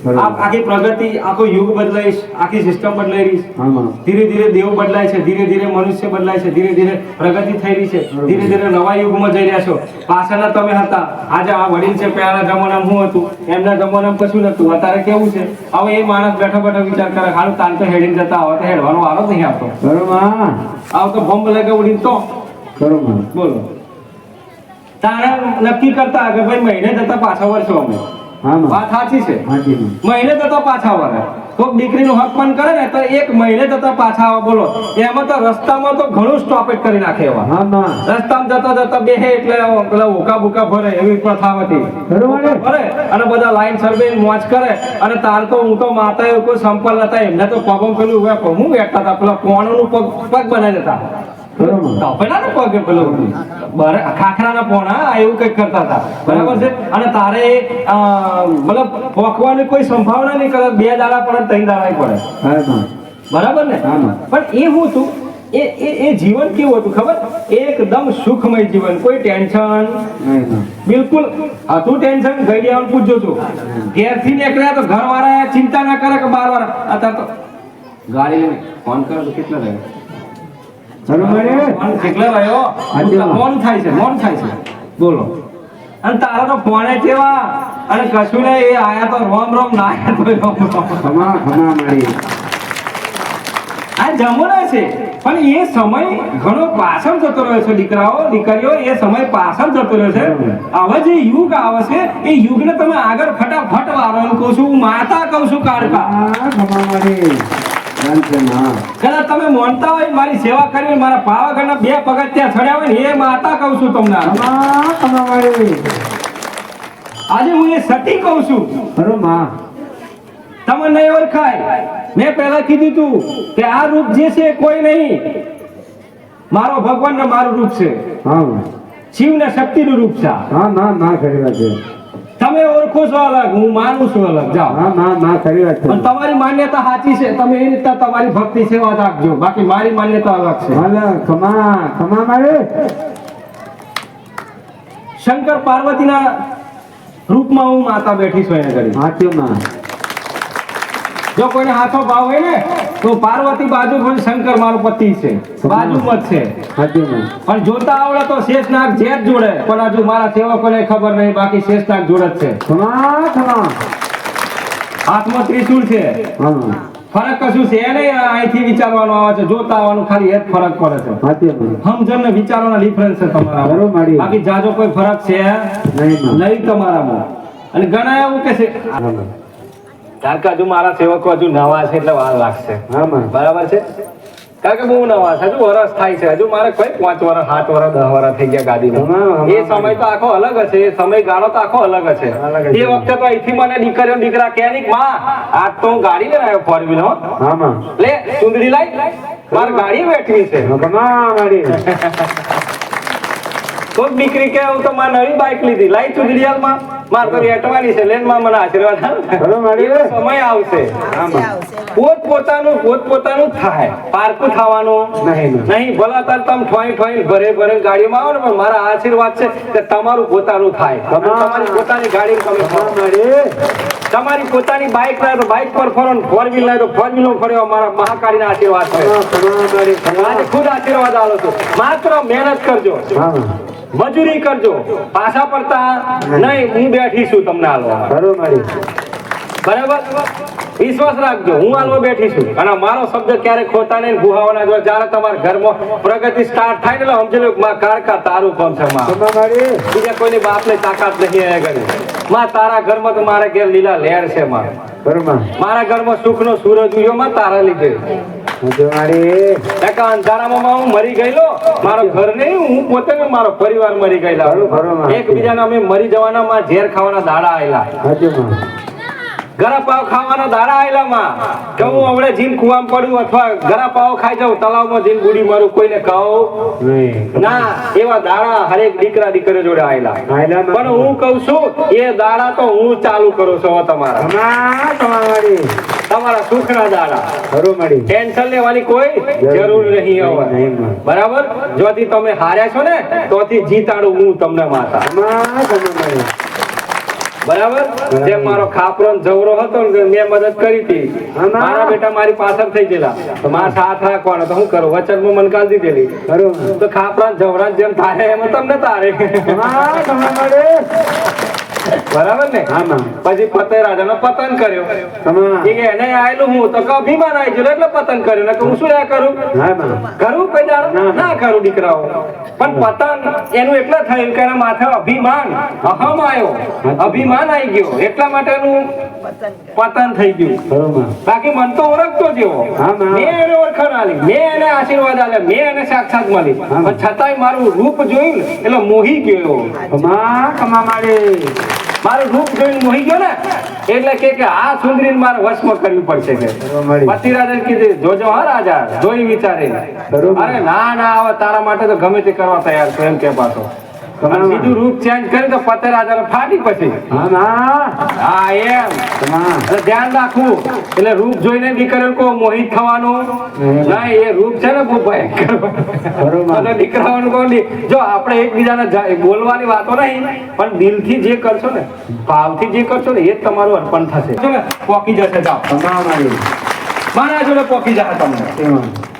બરાબર. આખી પ્રગતિ, આખો યુગ બદલાઈશ, આખી સિસ્ટમ બદલાઈ રહી છે. હા માં. ધીરે ધીરે દેવ બદલાય છે, ધીરે ધીરે મનુષ્ય બદલાય છે, ધીરે ધીરે પ્રગતિ થઈ રહી છે, ધીરે ધીરે નવા યુગમાં જઈ રહ્યા છો. પાછળના તમે હતા, આજે આ વડીલ છે, પહેલાના જમાનામાં શું હતું, એમના જમાનામાં કશું નતું. અત્યારે કેવું છે, હવે એ માણસ બેઠો બેઠો વિચાર કરે, હાલ તાન તો હેડીને જતા, હવે તો હેડવાનો વારો જ નહીં આવતો, બરોબર. આવ તો બોમ્બ લગે ઉડીને તો બરોબર. બોલો. તારે નક્કી કરતા કે ભાઈ મહિને જતા પાછા વર્ષો અમે. હા માં. વાત સાચી છે, સાચી માં. મહિને જતા પાછા વળે. કોઈક દીકરીનું હક પણ કરે ને તો એક મહિને જતા પાછા આવે. બોલો, એમાં તો રસ્તામાં તો ઘણું સ્ટોપેજ કરી નાખે એવા. હા માં. રસ્તામાં જતા જતા બેહે એટલે પેલા ઓકા બુકા ભરે એવી પ્રથા હતી. બરોબર. ભરે અને બધા લાઈન સર્વે મોજ કરે. અને તાર તો હું તો માતા એવું કોઈ સંપલ નતા, એમને તો પગમ પેલું હું વેઠતા હતા, પેલા પોણનું પગ બનાવી દેતા. બરોબર. પેલા ને પગે પેલું ખાખરાના પોણા એવું કંઈક કરતા હતા. બરાબર છે? અને તારે મતલબ પોખવાની કોઈ સંભાવના નહીં, કદાચ 2 દાડા પડે 3 દાડા પડે. હા માં. બરાબર ને? હા માં. પણ એ શું હતું, એ જીવન કેવું હતું ખબર? એકદમ સુખમય જીવન, કોઈ ટેન્શન નહીં માં. બિલકુલ હતું. ટેન્શન ગઈ આવવાનું પૂછજો છું, ઘેરથી નીકળ્યા તો ઘર વાળા ચિંતા ના કરે કે બાર વાળા. અત્યારે તો ગાડી લઈને ફોન કરો તો કેટલા રહે? બરોબર. કેટલા રહ્યો? મોન થાય છે, મોન થાય છે. બોલો. અને તારા તો ફોને કેવા, અને કશું ને એ આયા તો રોમ રોમ ના આયા તો રોમ રોમ. ખમા મારી. આ જમાનો છે, પણ એ સમય ઘણો પાછળ જતો રહ્યો છે. દીકરાઓ દીકરીઓ, એ સમય પાછળ જતો રહ્યો છે. હવે જે યુગ આવે છે એ યુગને તમે આગળ ફટાફટ વાળો એમ કહું છું, માતા કહું છું કાળકા. હા ખમા મારી. કદાચ તમે માનતા હોય મારી સેવા કરી, મારા પાવાગઢના 2 પગથિયા ચડ્યા હોય ને, એ માતા કહું છું તમને. ખમા મારી. આજે હું એ સતી કહું છું. બરોબર. તમે નહીં ઓળખાય. મેં પહેલા કીધું તું કે આ રૂપ જે છે કોઈ નહીં, મારો ભગવાન ને મારું રૂપ છે. હા શિવ ને શક્તિ નું રૂપ છે. હા માં ખરી વાત છે. તમે ઓળખો છો અલગ, હું માનું છું અલગ. જાઓ. હા માં ખરી વાત છે. પણ તમારી માન્યતા સાચી છે, તમે એ રીતે તમારી ભક્તિ સેવા રાખજો, બાકી મારી માન્યતા અલગ છે. હાલ ખમા મારી. શંકર પાર્વતીના રૂપમાં હું માતા બેઠી છું એને કરી. સાચું માં. જો કોઈને હાથો ભાવ હોય ને તો પાર્વતી બાજુ હોય, શંકર મારો પતિ છે, બાજુમાં જ છે. સાચું માં. પણ જોતા આવડે તો શેષનાગ જે જ જોડે, પણ હજુ મારા સેવકોને ખબર નહીં, બાકી શેષનાગ જોડે જ છે. ખમા. હાથમાં ત્રિશૂળ છે. હા ફરક કશું છે નહીં. અહીંથી વિચારવાનું આવે છે, જોતા આવવાનું ખાલી એ જ ફરક પડે છે. સાચું માં. સમજણ ને વિચારોના ડિફરન્સ છે તમારા. બરોબર મારી. બાકી જાજો કોઈ ફરક છે નહીં માં. નહીં તમારામાં. અને ઘણા એવું કે છે કારણ કે હજુ મારા સેવકો હજુ નવા છે એટલે વાર લાગશે. હા માં. બરાબર છે? કારણ કે બહુ નવા છે, હજુ વરસ થાય છે, હજુ મારે કોઈ 5 વર્ષ 7 વર્ષ 10 વર્ષ થઈ ગયા ગાડીમાં. એ સમય તો આખો અલગ હશે, એ સમયગાળો તો આખો અલગ હશે. એ વખતે તો અહીંથી મને દીકરીઓ દીકરા કહે નહીં કે માં આજ તો હું ગાડી લઈને આવ્યો 4 વ્હીલર, લે ચુંદડી લાઈ મારે ગાડી બેઠવી છે. તો દીકરી કે હું તો મારે નવી બાઇક લીધી, લાઈ ચુંદડી હાલમાં મારે તો વેટવાની છે, લેન માં મને આશીર્વાદ આપ. સમય આવશે, પોતપોતાનું થાય, પારકું થવાનું નહીં. ભલા તાર તમે ઠોઈ ભરે ગાડીમાં આવો ને, પણ મારા આશીર્વાદ છે કે તમારું પોતાનું થાય. તમારી પોતાની ગાડી તમે તમારી પોતાની બાઇક લાવે તો બાઇક પર ફરો, 4 વ્હીલ લાવે તો 4 વ્હીલ ફર્યો. મારા મહાકાળીના આશીર્વાદ છે. આજે ખુદ આશીર્વાદ આલો છો. માત્ર મહેનત કરજો, મજૂરી કરજો, પાછા પડતા નહીં. હું બેઠી છું તમને હાલવા, બરાબર? વિશ્વાસ રાખજો, હું હાલવા બેઠી છું. અને મારો શબ્દ ક્યારે ખોટા નહીં, ગુહાવાના જો. જયારે તમારા ઘરમાં પ્રગતિ સ્ટાર્ટ થાય ને, એટલે સમજી લો માં કારકા તારું કામ છે. માં બીજા કોઈની બાપની તાકાત નહીં આવ્યા કરી. માં તારા ઘરમાં તો મારા ઘેર લીલા લહેર છે. મારા ઘરમાં સુખનો સૂરજ ઉગ્યો માં તારા લીધે. અંધારામાં હું મરી ગયેલો, મારો ઘર નહીં, હું પોતે મારો પરિવાર મરી ગયેલા. એકબીજાને અમે મરી જવાના માં ઝેર ખાવાના દાડા આવેલા, ગરા પાવ ખાવાના દાડા આવેલા માં. કે હું હમણે જીન કુવામાં પડ્યું અથવા ગરા પાવ ખાઈ જાઉં, તલાવમાં જીન બુડી મારું, કોઈને કહું ના. એવા દાડા હરેક દીકરા દીકરીઓ જોડે આવેલા. પણ હું કઉ છું એ દાડા તો હું ચાલુ કરું છું તમારા સુખના દાડા. ટેન્શન લેવાની કોઈ જરૂર નહીં હવે, બરાબર? જોથી તમે હાર્યા છો ને તોથી જીતાડું હું તમને માતા, બરાબર? જેમ મારો ખાપરો જવરો હતો ને, મેં મદદ કરી હતી. મારા બેટા મારી પાછળ થઈ ગયેલા, તો મારા સાથ રાખવાનો તો હું કરું, વચનમાં મને કાઢી દીધેલી. તો ખાપરા જવરા જેમ તારે એમ તમને તારે, બરાબર ને? પછી પતંગ રાજાનો પતન કર્યો. એને આયેલું હું તો અભિમાન આવી ગયું એટલે પતન કર્યું. ને હું શું કરું ના કરું દીકરાઓ. પણ પતન એનું એટલે થયું કે એના માથે અભિમાન અહમ આવ્યો, અભિમાન આવી ગયો, એટલા માટેનું પતન થઈ ગયું. બાકી મન તો ઓળખતો જેવો, મેં એને ઓળખાણ આલી, મેં એને આશીર્વાદ આલ્યા, મેં એને સાક્ષાત મળી. પણ છતાંય મારું રૂપ જોયું એટલે મોહી ગયો. મારું રૂપ જોઈને મોહી ગયો ને, એટલે કે આ સુંદરીને મારે વશમાં કરવી પડશે. કે પતિરાજે કીધું જોજો હા રાજા, જોઈ વિચારે. અરે ના હવે તારા માટે તો ગમે તે કરવા તૈયાર છું એમ કે પાછો. સીધું રૂપ ચેન્જ કરી તો પતે રાજા ફાટી પછી. હા એમ ધ્યાન રાખવું. એટલે રૂપ જોઈને દીકરીઓ કો મોહિત થવાનું ના, એ રૂપ છે ને બહુ ભયંકર. દીકરાઓનું કહું જો આપણે એકબીજાને બોલવાની વાતો નહીં, પણ દિલથી જે કરશો ને, ભાવથી જે કરશો ને, એ જ તમારું અર્પણ થશે. પોકી જશે, જાઓ મારા જોડે પોકી જશે તમને.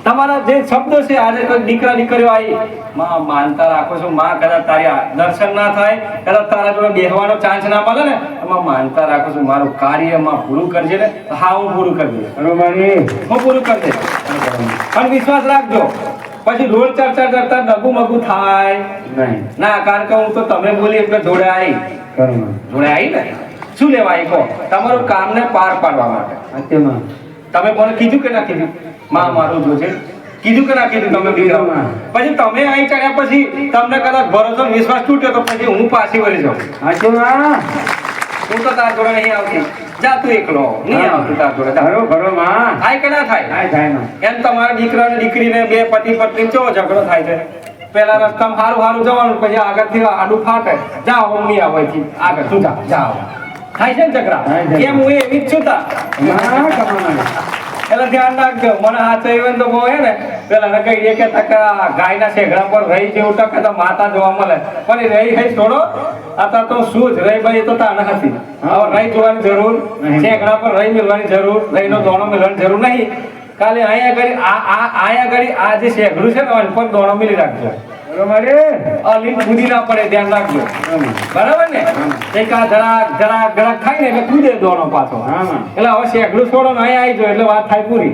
તમારા જે શબ્દો છે, આજે કોઈ દીકરા દીકરીઓ આવી માં માનતા રાખો છો, માં કદાચ તારી દર્શન ના થાય, કદાચ તારા જોડે બેસવાનો ચાન્સ ના મળે ને, એમાં માનતા રાખો છો મારું કાર્ય માં પૂરું કરજે ને. હા હું પૂરું કરી દઈશ, હું પૂરું કરી દઈશ. પણ વિશ્વાસ રાખજો, પછી રોડ ચર્ચા કરતા ડગું મગું થાય ના. કારણ કે હું તો તમે બોલી એટલે જોડે આવી ને. શું લેવા આવી કહો? તમારું કામ ને પાર પાડવા માટે. તમે મને કીધું કે ના કીધું? માં મારું જોજે, કીધું કે ના કીધું? તમે પછી તમે અહીં ચડ્યા પછી તમને કદાચ ભરોસો વિશ્વાસ તૂટ્યો તો પછી હું પાછી વળી જાઉં. હું તો તાર જોડે નહીં આવતી, જા તું એકલો નહીં આવતું તાર જોડે. થાય કે ના થાય? એમ તમારા દીકરા ને દીકરીને બે પતિ પત્ની કેવો ઝઘડો થાય છે. પેલા રસ્તામાં સારું જવાનું, પછી આગળથી આડું ફાટે, જાઓ હું નહીં આવું અહીંથી આગળ, તું જાઓ. થાય છે ને ઝઘડા? કેમ હું એવી જ છું તા. એટલે ધ્યાન રાખજો. મને હાથ આવ્યો તો બહુ હે ને, પેલા કઈ કે ગાયના શેગડા પર રહી જેવું ટકે તો માતા જોવા મળે, પણ એ રહી છોડો. અત્યારે તો શું જ રહી ભાઈ તો તાને હતી. હવે રહી જોવાની જરૂર, શેગડા પર રહી મેળવાની જરૂર, રહીનો દોણો મેળવાની જરૂર નહીં. કાલે અહીંયા ઘડી આ જે શેગડું છે ને એના પર દોણો મેળી રાખજો. ના પડે, ધ્યાન રાખજો. બરાબર ને? એક આ જરાક ખાય ને એટલે કૂદે દોણો પાછો. એટલે હવે શેકડું છોડો ને અહીંયા આવી જાય એટલે વાત થાય પૂરી.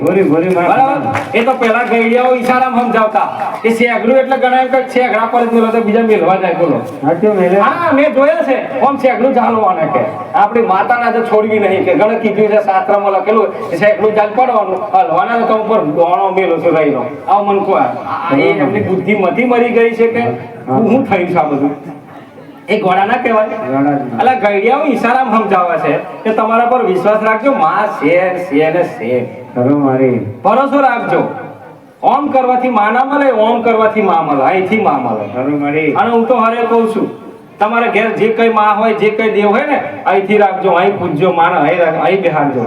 બરાબર? એ તો પેલા ગઈડિયાઓ ઈશારામાં સમજાવતા કે શેકડું એટલે ગણાય કે શેકડા પર જ મેલો તો બીજા મેળવા જાય. બોલો હા, મેં જોયા છે આમ શેકડું ચાલવાના કે આપણી માતાના તો છોડવી નહીં કે ઘણે કીધું છે શાસ્ત્રમાં લખેલું છે એકલું ચાલ પડવાનું હલવાના તો ઉપર દોણો મેલો છે રહીનો આવ મન કો એમની બુદ્ધિ મથી મરી ગઈ છે કે હું થયું છે આ બધું એ ઘોડા ના કહેવાય એટલે ગઈડિયાઓ ઈશારામાં સમજાવે છે કે તમારા પર વિશ્વાસ રાખજો માં છે ભરોસો રાખજો ઓમ કરવાથી માં ના મળે ઓમ કરવાથી માં મળે અહીંથી માં મળે અને હું તો હરે કહું છું તમારા ઘેર જે કઈ માં હોય જે કઈ દેવ હોય ને અહીંથી રાખજો અહીં પૂજજો માને અહીં બેહાડજો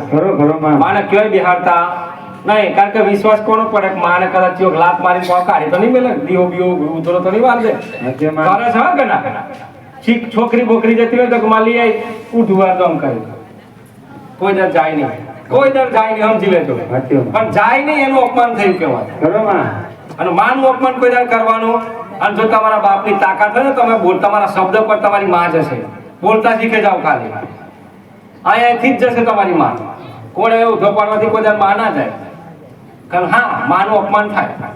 માને ક્યાંય બેહાડતા નહીં કારણ કે વિશ્વાસ કોનો પડે કે માને કદાચ લાત મારી કાઢી તો નહીં મેલે દીવો બીવો ઉતરો તો નહીં વાર દે કરે છે કે ના છોકરી બોકરી જતી હોય તો માલી આવી ઉઠવા તો આમ કરી કોઈ દર જાય નહીં કોઈ દર જાય નહીં સમજી લેજો પણ જાય નહીં એનું અપમાન થયું કહેવાય અને માનું અપમાન કોઈ દર કરવાનું અને જો તમારા બાપની તાકાત હોય ને તમે તમારા શબ્દ પર તમારી માં જશે બોલતા શીખે જાઓ ખાલી અહીંયાથી જ જશે તમારી માં કોણ એવું ધોપાડવાથી કોઈ દર માં ના જાય કારણ હા માનું અપમાન થાય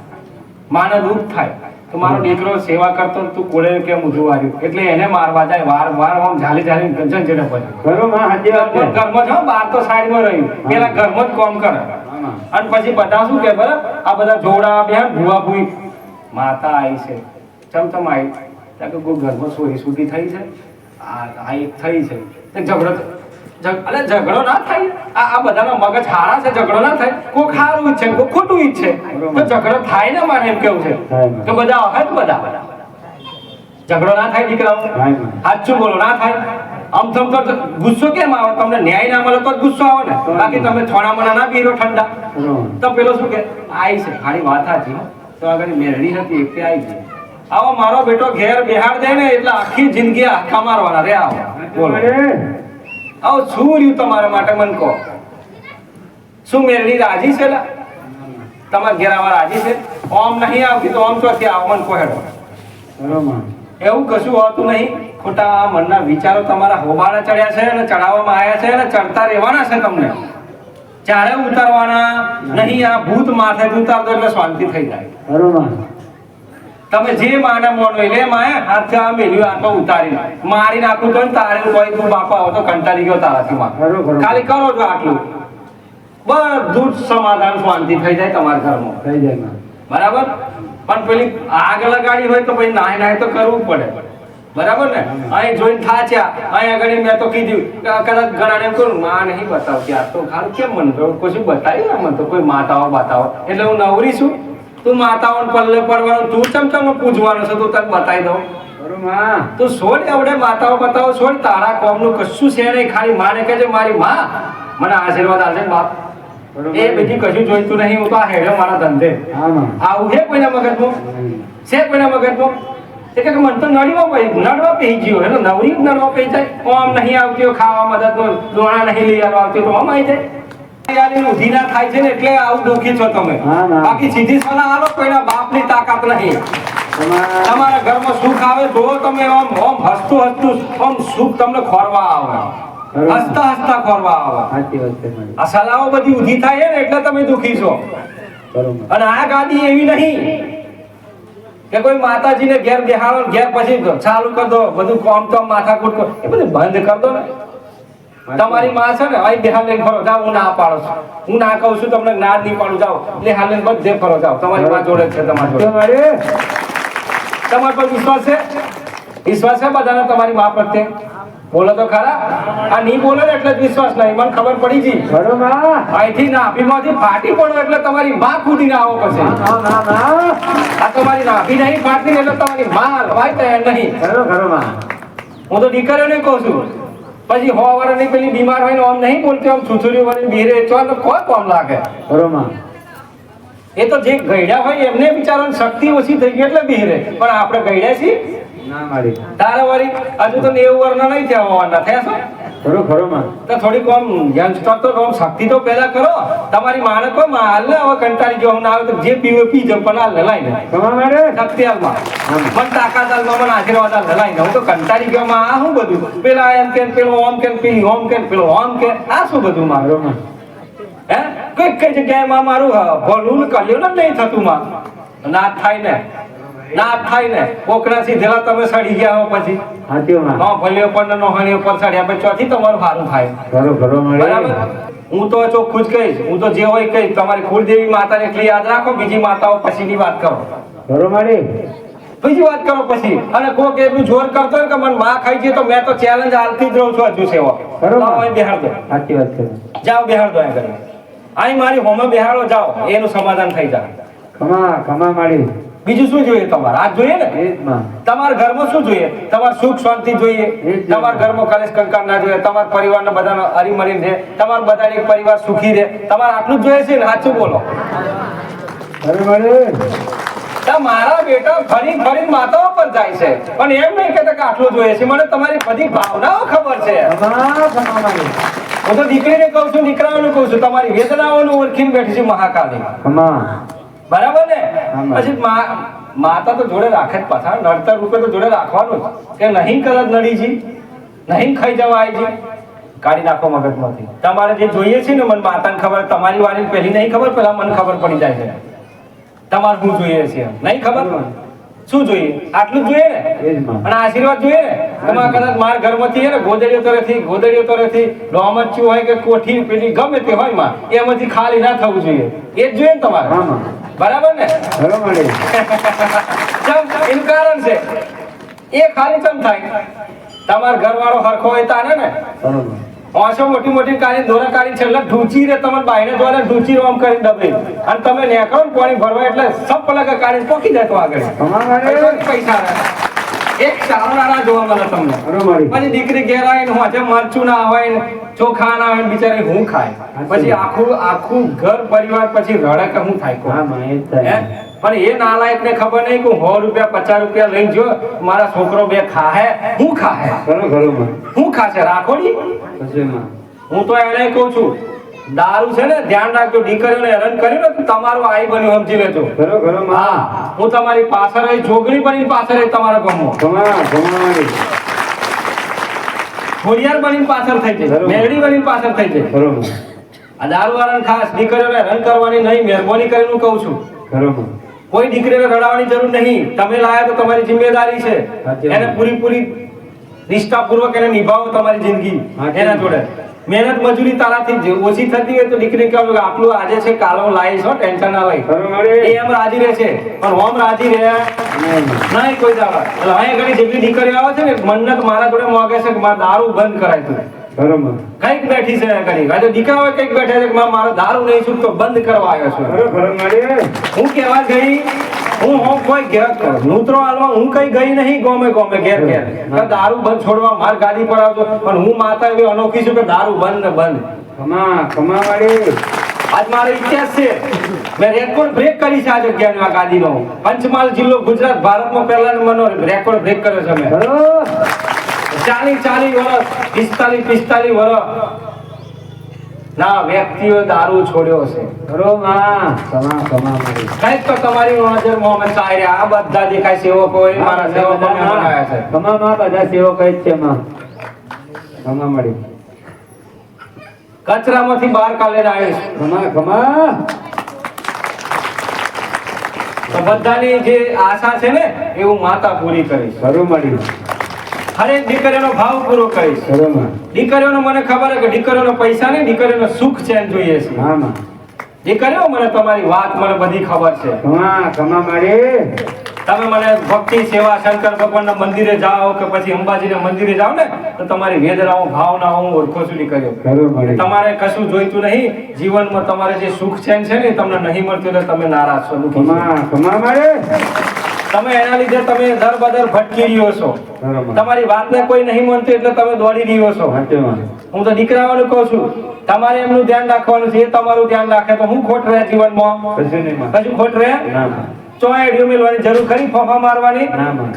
માને દુઃખ થાય તો મારો દીકરો સેવા કરતો તું કોળે કેમ ઊંધું આવ્યું એટલે એને મારવા જાય વાર આમ ઝાલી ગંજન જેને પડે ઘરમાં જ બહાર તો સાઈડમાં રહ્યું પેલા ઘરમાં જ કામ કરે અને પછી બધા શું કે બરાબર આ બધા જોડા બે ભૂવા ભૂઈ માતા આવી છે ચમચમ આવી ત્યાં કે કોઈ ઘરમાં સોરી સુધી થઈ છે આ એક થઈ છે ઝઘડો ના થાય આ બધાના મગજ હારા છે ઝઘડો ના થાય કોઈ ખારું ઈચ્છે કોઈ ખોટું ઈચ્છે તો ઝઘડો થાય ને મારે એમ કેવું છે તો બધા અહત બધા ઝઘડો ના થાય દીકરાઓ સાચું બોલો ના થાય આમ થમ તો ગુસ્સો કેમ આવે તમને ન્યાય ના મળે તો જ ગુસ્સો આવે ને બાકી તમે થોડા મના ના પીરો ઠંડા તો પેલો શું કે આવી છે ખાલી વાત સાચી તો આગળ મેરડી હતી એક આવી ગઈ આવો મારો બેટો ઘેર બેહાડ દે ને એટલે આખી જિંદગી આખા મારવાના રે આવો બોલો આવો શું રહ્યું તમારા માટે મન કહો શું મેરડી રાજી છે તમારા ઘેર આવા રાજી છે ઓમ નહીં આવતી તો ઓમ ચોથી આવો મન કહો હેડો એવું કશું હોતું નહીં ખોટા મનના વિચારો તમારા હોબાળા ચડ્યા છે અને ચડાવવામાં આવ્યા છે અને ચડતા રહેવાના છે તમને ચારે ઉતારવાના નહીં આ ભૂત માથે ઉતારતો એટલે શાંતિ થઈ જાય તમે જે માને મોનો એટલે માએ હાથે આ મેલ્યું આટલો ઉતારી મારી નાખું તો તારે કોઈ તું બાપા હો તો કંટાળી ગયો તારાથી માં ખાલી કરો છો આટલું બધું જ સમાધાન શાંતિ થઈ જાય તમારા ઘરમાં થઈ જાય બરાબર પણ પેલી આગ લગાડી હોય તો પછી નાય તો કરવું પડે બરાબર ને અહીં જોઈને થાચ્યા અહીં આગળ મેં તો કીધું કદાચ ઘણા એમ કહું માં નહીં બતાવતી આ તો ખાલી કેમ મને કશું બતાવી ને મને તો કોઈ માતાઓ બતાવો એટલે હું નવરી છું તું માતાઓને પલ્લે પડવાનું તું ચમચમ પૂજવાનું છે તું તને બતાવી દઉં તું છોડ એવડે માતાઓ બતાવો છોડ તારા કોમનું કશું છે નહીં ખાલી માને કહેજે મારી માં મને આશીર્વાદ આપજે બાપ એ બીજી કશું જોઈતું નહીં હું તો આ હેડ્યો મારા ધંધે આવું છે કોઈના મગજમાં છે કોઈના મગજમાં એ કે મને તો નડવા પી ગયો એટલે નવરી નડવા પી જાય આમ નહીં આવતી ખાવા મદદ દોણા નહીં લઈ આવતી તો આમ આવી જાય ઊંધી ના થાય છે ને એટલે આવું દુઃખી છો તમે બાકી સીધી સલાહ આલો કોઈના બાપની તાકાત નહીં તમારા ઘરમાં સુખ આવે તો તમે આમ હસતું આમ સુખ તમને ખોરવા આવે હસતા ખોરવા આવે આ સલાહો બધી ઊંધી થાય ને એટલે તમે દુઃખી છો અને આ ગાદી એવી નહીં કે કોઈ માતાજીને ઘેર બેહાડો ઘેર પછી ચાલુ કરી દો બધું કોમ તો માથાકૂટ એ બધું બંધ કરી દો ને તમારી માં છે ને અહીં બેહાર લઈને ફરો જાઓ હું ના પાડું છું હું ના કહું છું તમને ના નહીં પાડું જાઓ એટલે હાલ લઈને બધે ફરો જાઓ તમારી માં જોડે છે તમારી પર વિશ્વાસ છે બધાને તમારી માં પ્રત્યે બોલો તો ખરા આ નહીં બોલે ને એટલે જ વિશ્વાસ નહીં મને ખબર પડી ગઈ અહીંથી નાભીમાંથી ફાટી પડો એટલે તમારી માં કૂદીને આવો પછી આ તમારી નાભી નહીં ફાટતી એટલે તમારી માં હલવાય તૈયાર નહીં હું તો દીકરીઓને કહું છું પછી હો વાળાની પેલી બીમાર હોય ને આમ નહીં બોલતી આમ છુછુરી વાળી બીરે તો કોઈ કોમ લાગે એ તો જે ગયડા હોય એમને બિચારાને શક્તિ ઓછી થઈ ગઈ એટલે બીરે પણ આપણે ગયડા છીએ તારા વાળી હજુ તો 90 વર્ષના નહીં થયા હોવાના થયા છો તો થોડીક આમ યંગસ્ટર તો આમ શક્તિ તો પેદા કરો તમારી માને કહો માં હાલ ને હવે કંટાળી ગયો ના આવે તો જે પીવે પી જમ પણ હાલ લઈને શક્તિ હાલમાં મને તાકાત હાલમાં મને આશીર્વાદ હાલ લઈને હું તો કંટાળી ગયો માં આ શું બધું પેલા એમ કે પેલો ઓમ કે પેલી ઓમ કે પેલો ઓમ કે આ શું બધું મારું હે કઈ જગ્યાએ માં મારું ભલું કર્યું ને નહીં થતું માં ના થાય ને કોકના સીધેલા તમે સડી ગયા હો પછી હાચી માં નો ભલ્યો પણ નોહણી ઉપર ચડ્યા પછી ચોથી તમારું સારું થાય ઘરો ઘરો મળે બરાબર હું તો ચોખ્ખું જ કહીશ હું તો જે હોય કહીશ તમારી કુળદેવી માતાને એકલી યાદ રાખો બીજી માતાઓ પછીની વાત કરો ઘરો મળે બીજી વાત કરો પછી અને કોક એટલું જોર કરતો હોય કે મને માં ખાઈ છે તો મેં તો ચેલેન્જ હાલતી જ રહું છું હજુ સેવા બરોબર. લાવો અહીં બેહાડ દો સાચી વાત છે જાઓ બેહાડ દો અહીં કરી અહીં મારી હોમે બેહાડો જાઓ એનું સમાધાન થઈ જાય ખમા માડી બીજું શું જોઈએ તમારે આ જ જોઈએ ને એ જ માં તમારા ઘરમાં શું જોઈએ તમારે સુખ શાંતિ જોઈએ તમારા ઘરમાં કલેશ કંકાર ના જોઈએ તમારા પરિવારના બધાનો હરીમળીને રહે તમારા બધા એક પરિવાર સુખી રહે તમારે આટલું જ જોઈએ છે ને સાચું બોલો ઘરો મળે તો મારા બેટા ફરી ફરી માતાઓ પર જાય છે પણ એમ નહીં કહેતા કે આટલું જોઈએ છે મને તમારી બધી ભાવનાઓ ખબર છે ખમા માડી હું તો દીકરીને કહું છું દીકરાઓને કહું છું તમારી વેદનાઓને ઓળખીને બેઠી છે મહાકાલી ખમા બરાબર ને આમાં. પછી માતા તો જોડે રાખે જ પાછા નડતર રૂપે તો જોડે રાખવાનું જ કે નહીં કદાચ નડીજી નહીં ખાઈ જવા આવીજી કાઢી નાખો મગજમાંથી તમારે જે જોઈએ છે ને મને માતાને ખબર તમારી વાળી પહેલી નહીં ખબર પેલા મને ખબર પડી જાય છે તમારે શું જોઈએ છે નહીં ખબર શું જોઈએ આટલું જ જોઈએ ને એ જ માં અને આશીર્વાદ જોઈએ ને તમારે કદાચ મારા ઘરમાંથી હે ને ગોદડીઓ તો રહેતી ડોમચ્યું હોય કે કોઠી પેલી ગમે તે હોય માં એમાંથી ખાલી ના થવું જોઈએ એ જ જોઈએ ને તમારે હા માં બરાબર ને ઘરો મળે ચમ એનું કારણ છે એ ખાલી ચમ થાય તમારો ઘરવાળો હરખો હોય તાને ને બરોબર ઓછો મોટી મોટી કાળી દોરા કાળી છેલ્લે ઢૂંચી રે તમારે બાઈને દ્વારા ઢૂંચી રોમ કરી ડબલી અને તમે નેકળો ને પાણી ભરવા એટલે સબ પલક કાળી પોકી જાય તો આગળ ખમા માડી પૈસા એક સારો નાના જોવા મળે તમને ઘરો માડી પછી દીકરી ઘેર આવીને હોજે મરચું ના આવે ને ચોખા ના આવે ને બિચારી હું ખાય પછી આખું ઘર પરિવાર પછી રડે કે હું થાય હા કોણ માં એ જ થાય પણ એ નાલાયક ને ખબર નહીં કે 100 રૂપિયા 50 રૂપિયા લઈને જો મારા છોકરો બે ખાહે હું ખાહે ઘરો માં હું ખાશે રાખોડી પછી માં હું તો એને કહું છું દારૂ છે ને ધ્યાન રાખજો દીકરીઓને હેરાન કર્યું ને તો તમારું આઈ બન્યું સમજી લેજો ઘરો માં હા હું તમારી પાછળ રહી જોગણી બની પાછળ રહી તમારા ગામમાં ખમા માડી ખોડિયાર બની પાછળ થઈ જાય બરોબર. મેરડી બની પાછળ થઈ જાય ઘરો માં આ દારૂ વાળાને ખાસ દીકરીઓને હેરાન કરવાની નહીં મહેરબાની કરીને હું કહું છું ઘરો માં કોઈ દીકરીને રડાવવાની જરૂર નહીં તમે લાયા તો તમારી જિમ્મેદારી છે સાચી વાત. એને પૂરી નિષ્ઠાપૂર્વક એને નિભાવો તમારી જિંદગી સાચી એના વાત. જોડે મહેનત મજૂરી તારાથી જે ઓછી થતી હોય તો દીકરી કહો કે આટલું આજે છે કાલ હું લાવીશ હો ટેન્શન ના લઈ ઘરો એ મળે એમ રાજી રહે છે પણ ઓમ રાજી રહ્યા નહીં કોઈ દાવા એટલે અહીંયા ઘણી જેટલી દીકરીઓ આવે છે ને મન્નત મારા જોડે મોગે છે કે મારે દારૂ બંધ કરાય તું ઘરો માં કઈક બેઠી છે ઘણી આજે દીકરા હોય કઈક બેઠા છે કે મારો દારૂ નહીં છૂટતો બંધ કરવા આવ્યો છું ઘરો મળે હું કહેવા ગઈ હું કોઈ ઘેર નૂતરો હાલવા હું કઈ ગઈ નહીં ગોમે ગોમે ઘેર ઘેર કે દારૂ બંધ છોડવા માર ગાડી પર આવજો પણ હું માતા એવી અનોખી છું કે દારૂ બંધ ને બંધ ખમા માડી આજ મારો ઇતિહાસ છે મેં રેકોર્ડ બ્રેક કરી છે આ જગ્યાનો આ ગાદીનો પંચમહાલ જિલ્લો ગુજરાત ભારતમાં પહેલા નંબરનો રેકોર્ડ બ્રેક કર્યો છે મેં ઘરો 40 વર્ષ 45 વર્ષ ના વ્યક્તિઓ દારૂ છોડ્યો છે ઘરો માં ખમા માડી કઈક તો તમારી નજર મોહમ્મદ સાહેબ આ બધા દેખાય સેવકો એ મારા સેવકો મેં બનાવ્યા છે ખમા માં બધા સેવકો જ છે માં ખમા માડી કચરામાંથી બહાર કાઢીને આવ્યો છું ખમા તો બધાની જે આશા છે ને એ હું માતા પૂરી કરીશ ઘરો માડી હરેક દીકરીનો ભાવ પૂરો કરીશ ઘરો માં દીકરીઓને મને ખબર છે કે દીકરીઓનો પૈસા નહીં દીકરીઓનો સુખ ચેન જોઈએ છે હા માં દીકરીઓ મને તમારી વાત મને બધી ખબર છે ખમા માડી તમે મને ભક્તિ સેવા શંકર ભગવાનના મંદિરે જાઓ કે પછી અંબાજીના મંદિરે જાઓ ને તો તમારી વેદનાઓ ભાવનાઓ હું ઓળખો છું દીકરીઓ ઘરો માડી તમારે કશું જોઈતું નહીં જીવનમાં તમારે જે સુખ ચેન છે ને તમને નહીં મળતું એટલે તમે નારાજ છો દુઃખી છો. ખમા માડી તમે એના લીધે તમે દર બદર ભટકી રહ્યો છો ઘરો માં તમારી વાતને કોઈ નહીં માનતું એટલે તમે દોડી રહ્યો છો સાચો માં હું તો દીકરાઓને કહું છું તમારે એમનું ધ્યાન રાખવાનું છે એ તમારું ધ્યાન રાખે તો હું ખોટ રહે જીવનમાં કશું નહીં માં કશું ખોટ રહે ના માં ચોય એડિયો મેલવાની જરૂર ખરી ફોફા મારવાની ના માં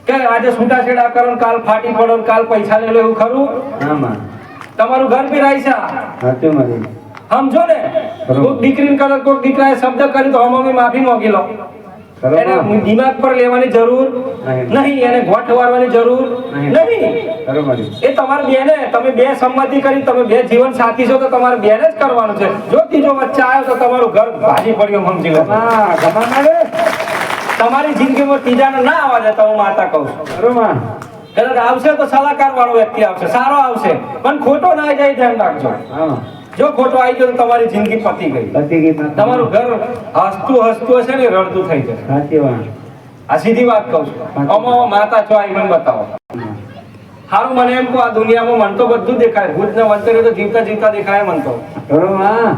કે આજે છૂટાછેડા કરો ને કાલ ફાટી પડો ને કાલ પૈસા લઈ લો એવું ખરું ના માં તમારું ઘર બી રહી છે સાચો માડી સમજો ને બરોબર. કોઈક દીકરીને કરે કોઈક દીકરાએ શબ્દ કરી તો હમણાં માફી માંગી લો ઘરો એને માં દિમાગ પર લેવાની જરૂર નહીં. નહીં એને ગોઠ વારવાની જરૂર નહીં. નહીં ઘરો માડી એ તમારે બેને તમે બે સંમતિ કરી તમે બે જીવન સાથી છો તો તમારે બેને જ કરવાનું છે જો ત્રીજો વચ્ચે આવ્યો તો તમારું ઘર ભાજી પડ્યું સમજી લો ખમા માડી તમારી જિંદગીમાં ત્રીજાને ના આવવા દેતા હું માતા કહું છું ઘરો માં કદાચ આવશે તો સલાહકાર વાળો વ્યક્તિ આવશે, સારો આવશે, પણ ખોટો ના જાય ધ્યાન રાખજો. હા જો ખોટો આવી ગયો તો તમારી જિંદગી પતી ગઈ. પતી ગઈ માતા. તમારું ઘર હસતું હસતું હશે ને રડતું થઈ જશે. સાચી વાત. આ સીધી વાત કહું છું. આમાં માતા છો આવી મને બતાવો. હારું મને એમ કહો, આ દુનિયામાં મન તો બધું દેખાય, ભૂત ને વંતરે તો જીવતા જીવતા દેખાય મન તો. બરોબર. હા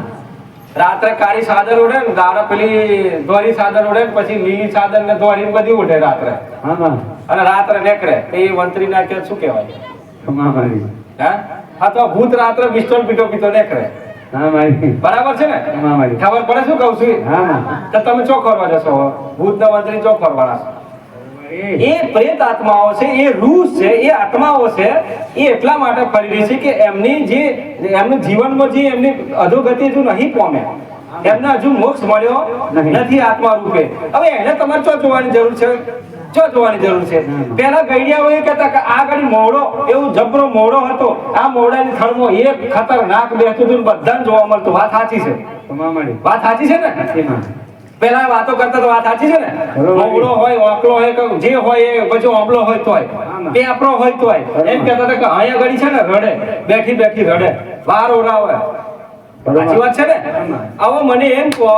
રાત્રે કાળી ચાદર ઉડે ને, દાડા પેલી ધોરી ચાદર ઉડે ને, પછી લીલી ચાદર ને ધોરી ને બધી ઉડે રાત્રે, હા અને રાત્રે નીકળે એ મંત્રી ના કે શું કહેવાય? ખમા મારી. હા હા, તો ભૂત રાત્રે પિસ્તોલ પીટો પીટો નીકળે. હા મારી. બરાબર છે ને? ખમા મારી. ખબર પડે શું કહું છું? હા માં. તો તમે ચો કરવા જશો? ભૂત ના મંત્રી ચો કરવાના છો? એ પ્રેત આત્માઓ છે, એ રૂહ છે, એ આત્માઓ છે, એ એટલા માટે ફરી રહી છે કે એમની જે એમનું જીવનમાં જે એમની અધોગતિ હજુ નહીં પામે, એમને હજુ મોક્ષ મળ્યો નથી આત્મા રૂપે. હવે એને તમારે ચો જોવાની જરૂર છે? ચો જોવાની જરૂર છે? પેલા ગઈડિયાઓ એ કહેતા કે આ ઘડી મોવડો, એવું જબરો મોવડો હતો, આ મોવડાની થળમાં એક ખતરનાક બેસતું હતું, બધાને જોવા મળતું. વાત સાચી છે? ખમા મારી. વાત સાચી છે ને? સાચી માં. પેલા વાતો કરતા તો વાત સાચી છે ને? મોવડો હોય, ઓકળો હોય, કે જે હોય એ, પછી ઓંબળો હોય તોય, પેપરો હોય તોય એમ કહેતા હતા કે અહીંયા ઘડી છે ને રડે, બેઠી બેઠી રડે, બહાર ઓરાવે. સાચી વાત છે ને? હવે મને એમ કહો,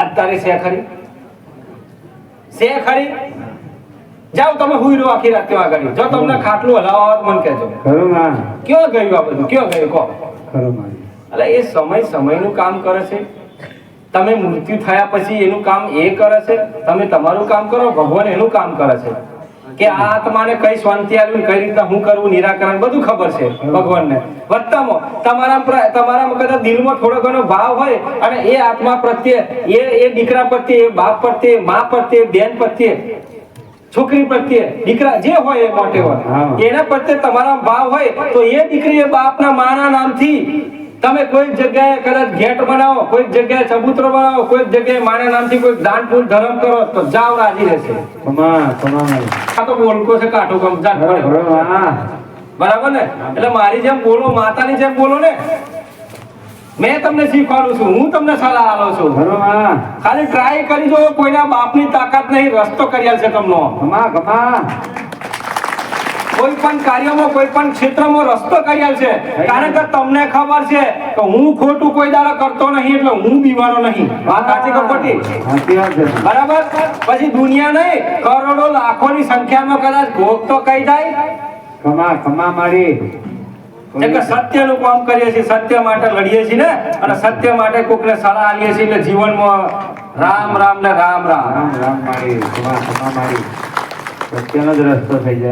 અત્યારે છે ખરી? છે ખરી? જાઓ તમે હુઈ રહો આખી રાત ત્યાં આગળ. જો તમને ખાટલું હલાવવા આવે તો મને કહેજો. ખરું માં. ક્યાં ગયું આ બધું? ક્યાં ગયું કહો? ખરું મારી. એટલે એ સમય સમયનું કામ કરે છે. તમે મૃત્યુ થયા પછી એનું કામ એ કરે છે, તમે તમારું કામ કરો, ભગવાન એનું કામ કરે છે. કે આ આત્માને કઈ શાંતિ આવ્યું, કઈ રીતના હું કરવું, નિરાકરણ બધું ખબર છે ભગવાનને. વત્તામાં તમારામાં કદાચ દિલમાં થોડો ઘણો ભાવ હોય અને એ આત્મા પ્રત્યે, એ દીકરા પ્રત્યે, એ બાપ પ્રત્યે, મા પ્રત્યે, બેન પ્રત્યે, છોકરી પ્રત્યે, દીકરા જે હોય એ મોટે હોય, એના પ્રત્યે તમારા ભાવ હોય તો એ દીકરી એ બાપના માના નામથી તમે કોઈ જગ્યાએ કદાચ ગેટ બનાવો, કોઈ જગ્યાએ ચબૂતરો બનાવો, કોઈ જગ્યાએ માના નામથી કોઈ દાન પુણ્ય ધર્મ કરો તો જાવ રાજી રહેશે. ખમા મારી. આ તો બોલકો છે કાઠું કામ જાન પડે. બરોબર. હા બરાબર ને? એટલે મારી જેમ બોલો, માતાની જેમ બોલો ને. મેં તમને શીખવાડું છું, હું તમને સલાહ આલું છું. બરોબર. ખાલી ટ્રાય કરી જો, કોઈના બાપની તાકાત નહીં, રસ્તો કરી છે તમને. ખમા ખમા. કોઈ પણ કાર્યમાં, કોઈ પણ ક્ષેત્રમાં રસ્તો કરી છે. કારણ કે તમને ખબર છે કે હું ખોટું કોઈ દાડો કરતો નહીં, એટલે હું બીમારો નહીં. વાત સાચી કે ખોટી? સાચી વાત છે. બરાબર? પછી દુનિયા નહીં, કરોડો લાખોની સંખ્યામાં કદાચ ભોગ તો કઈ જાય. ખમા મારી. એટલે સત્યનું કામ કરીએ છીએ, સત્ય માટે લડીએ છીએ ને, અને સત્ય માટે કોકને સલાહ આલીએ છીએ, એટલે જીવનમાં રામ રામ ને રામ રામ. રામ રામ મારી. ખમા મારી. સત્યનો જ રસ્તો થઈ જાય.